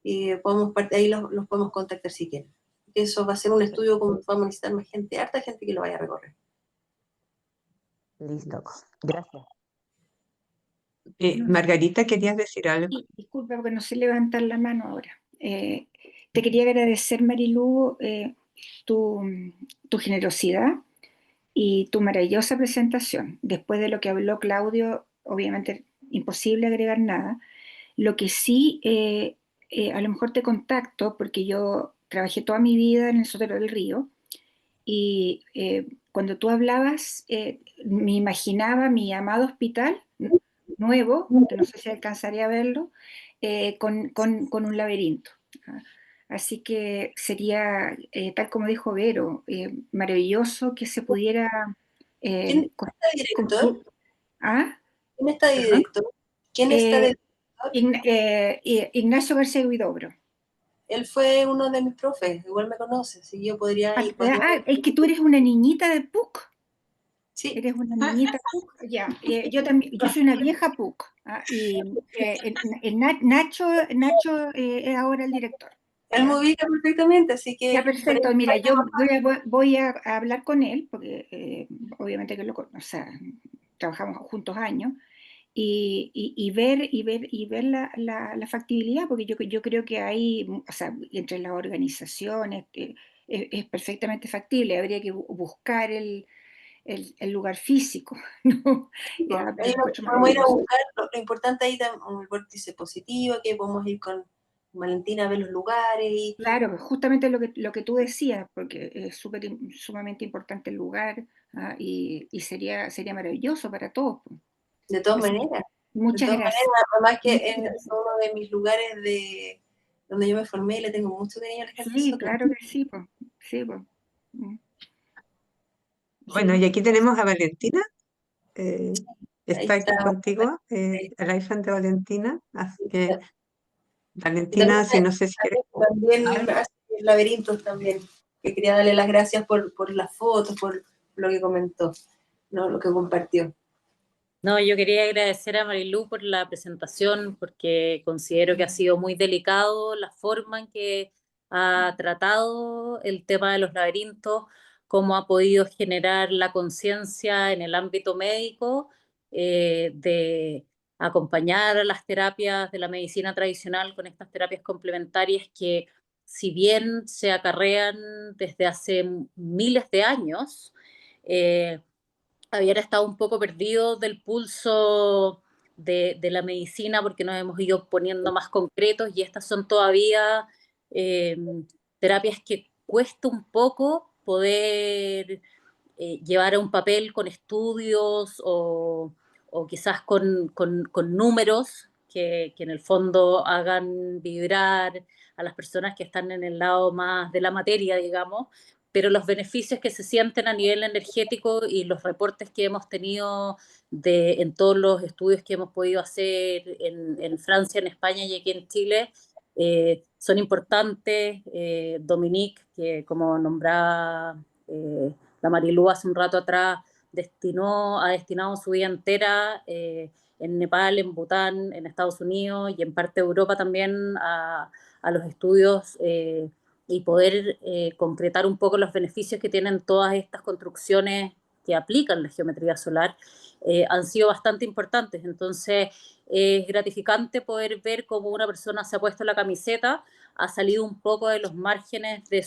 ahí los podemos contactar si quieren. Eso va a ser un estudio como vamos a necesitar más gente, harta gente que lo vaya a recorrer. Listo. Gracias. Margarita, ¿querías decir algo? Sí, disculpa porque no sé levantar la mano ahora. Te quería agradecer, Marilú, tu generosidad y tu maravillosa presentación. Después de lo que habló Claudio, obviamente imposible agregar nada. Lo que sí, a lo mejor te contacto porque yo trabajé toda mi vida en el Sotero del Río y cuando tú hablabas me imaginaba mi amado hospital nuevo, que no sé si alcanzaría a verlo, con un laberinto. ¿Ah? Así que sería, tal como dijo Vero, maravilloso que se pudiera ¿Quién está de director? ¿Ah? ¿Quién está de ¿Perdón? director? ¿Quién está de Ignacio García Huidobro. Él fue uno de mis profes, igual me conoce, si yo podría ir cuando... Es que tú eres una niñita de PUC. Sí. Eres una niñita PUC, ya. Yo también, yo soy una vieja PUC. Y Nacho es ahora el director. Él me ubica perfectamente, así que... Ya, perfecto. Mira, yo voy a hablar con él, porque obviamente que o sea, trabajamos juntos años, y ver la factibilidad, porque yo creo que hay, o sea, entre las organizaciones, es perfectamente factible. Habría que buscar el lugar físico, ¿no? Ya, pero Ahí encuentro vamos a ir a maravilloso. buscar, lo importante ahí el vórtice positivo, que podemos ir con Valentina a ver los lugares y Claro, justamente lo que tú decías, porque es sumamente importante el lugar, ¿ah? Y sería maravilloso para todos, pues. de todas Así que maneras. De muchas todas gracias. maneras, además que Muchas es gracias. uno de mis lugares donde yo me formé y le tengo mucho cariño al Sí, Sotero. claro que sí, pues. Sí, pues. Bueno, Sí. y aquí tenemos a Valentina. Ahí Está está. aquí contigo, el iPhone de Valentina. Así que Valentina, si no sé si quieres. También Ah, hace laberintos también, que quería darle las gracias por las fotos, por lo que comentó, ¿no? Lo que compartió. No, yo quería agradecer a Marilú por la presentación porque considero que ha sido muy delicado la forma en que ha tratado el tema de los laberintos, cómo ha podido generar la conciencia en el ámbito médico de acompañar a las terapias de la medicina tradicional con estas terapias complementarias que, si bien se acarrean desde hace miles de años, habían estado un poco perdidos del pulso de la medicina porque nos hemos ido poniendo más concretos y estas son todavía eh, terapias que cuesta un poco poder llevar a un papel con estudios o quizás con números que en el fondo hagan vibrar a las personas que están en el lado más de la materia, digamos, pero los beneficios que se sienten a nivel energético y los reportes que hemos tenido en todos los estudios que hemos podido hacer en Francia, en España y aquí en Chile, son importantes. Dominique, que como nombraba la Marilú hace un rato atrás, ha destinado su vida entera en Nepal, en Bután, en Estados Unidos y en parte de Europa también a los estudios y poder concretar un poco los beneficios que tienen todas estas construcciones que aplican la geometría solar, han sido bastante importantes. Entonces, es gratificante poder ver cómo una persona se ha puesto la camiseta, ha salido un poco de los márgenes de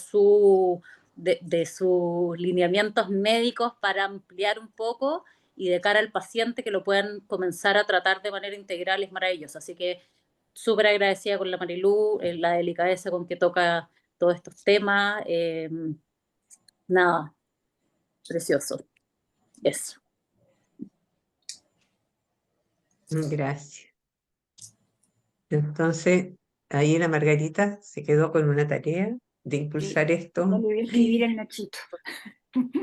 sus lineamientos médicos para ampliar un poco y de cara al paciente que lo puedan comenzar a tratar de manera integral es maravilloso. Así que súper agradecida con la Marilú, la delicadeza con que toca todos estos temas. Nada, precioso. Eso. gracias. Entonces, ahí la Margarita se quedó con una tarea de impulsar Ya esto, le voy a escribir al Nachito.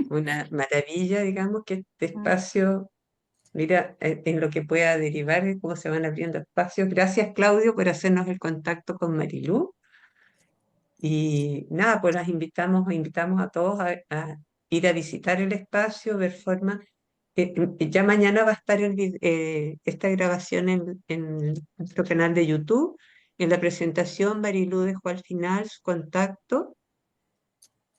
una maravilla, digamos, que este espacio, mira, en lo que pueda derivar, de cómo se van abriendo espacios. Gracias, Claudio, por hacernos el contacto con Marilú. Y nada, pues invitamos a todos a ir a visitar el espacio, ver formas. Ya mañana va a estar esta grabación en nuestro canal de YouTube. En la presentación, Marilú dejó al final su contacto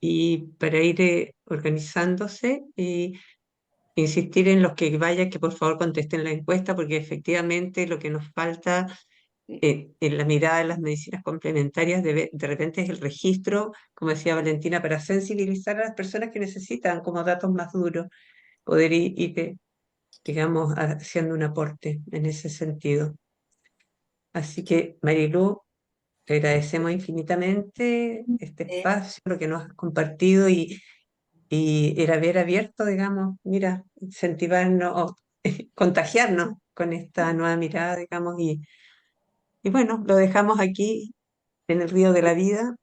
y para ir organizándose y insistir en los que vayan que por favor contesten la encuesta, porque efectivamente lo que nos falta en la mirada de las medicinas complementarias de repente es el registro, como decía Valentina, para sensibilizar a las personas que necesitan como datos más duros, poder ir, digamos, haciendo un aporte en ese sentido. Así que, Marilú, te agradecemos infinitamente este espacio, lo que nos has compartido y el haber abierto, digamos, mira, incentivarnos, o contagiarnos con esta nueva mirada, digamos, y bueno, lo dejamos aquí en el río de la vida.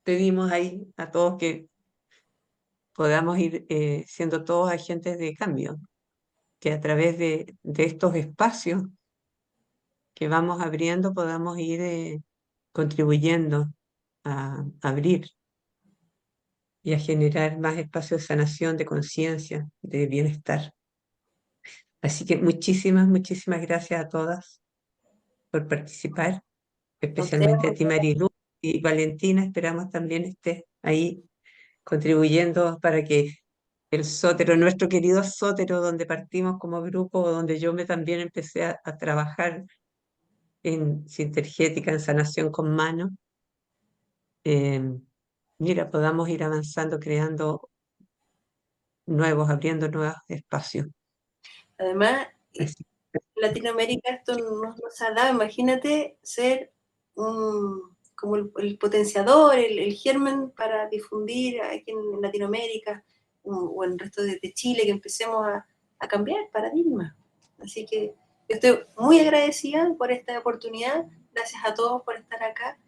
Pedimos ahí a todos que podamos ir siendo todos agentes de cambio, que a través de estos espacios que vamos abriendo podamos ir contribuyendo a abrir y a generar más espacios de sanación, de conciencia, de bienestar. Así que muchísimas gracias a todas por participar, especialmente a ti, Marilu, y Valentina. Esperamos también estés ahí contribuyendo para que el Sótero, nuestro querido Sótero, donde partimos como grupo, donde yo también empecé a trabajar en sintergética, en sanación con mano, eh, mira, podamos ir avanzando, creando abriendo nuevos espacios. Además, Así en Latinoamérica esto no se ha dado. Imagínate ser como el potenciador, el germen para difundir aquí en Latinoamérica o en el resto de Chile, que empecemos a cambiar paradigmas. Así que yo estoy muy agradecida por esta oportunidad. Gracias a todos por estar acá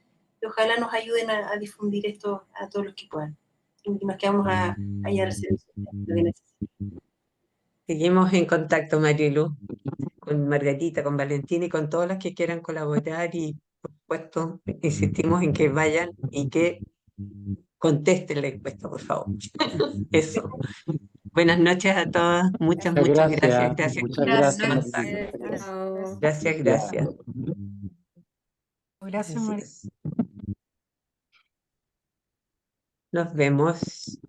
y ojalá nos ayuden a difundir esto a todos los que puedan. Y nos quedamos allá al servicio de lo que necesiten. seguimos en contacto, Marilu, con Margarita, con Valentina y con todas las que quieran colaborar y por supuesto, insistimos en que vayan y que contesten la encuesta, por favor. Eso. Buenas noches a todas. Muchas Muchas gracias. gracias, Gracias muchas por gracias, contacto. Marilu. Chao. Gracias, gracias. Gracias, Así María. es. Nos vemos.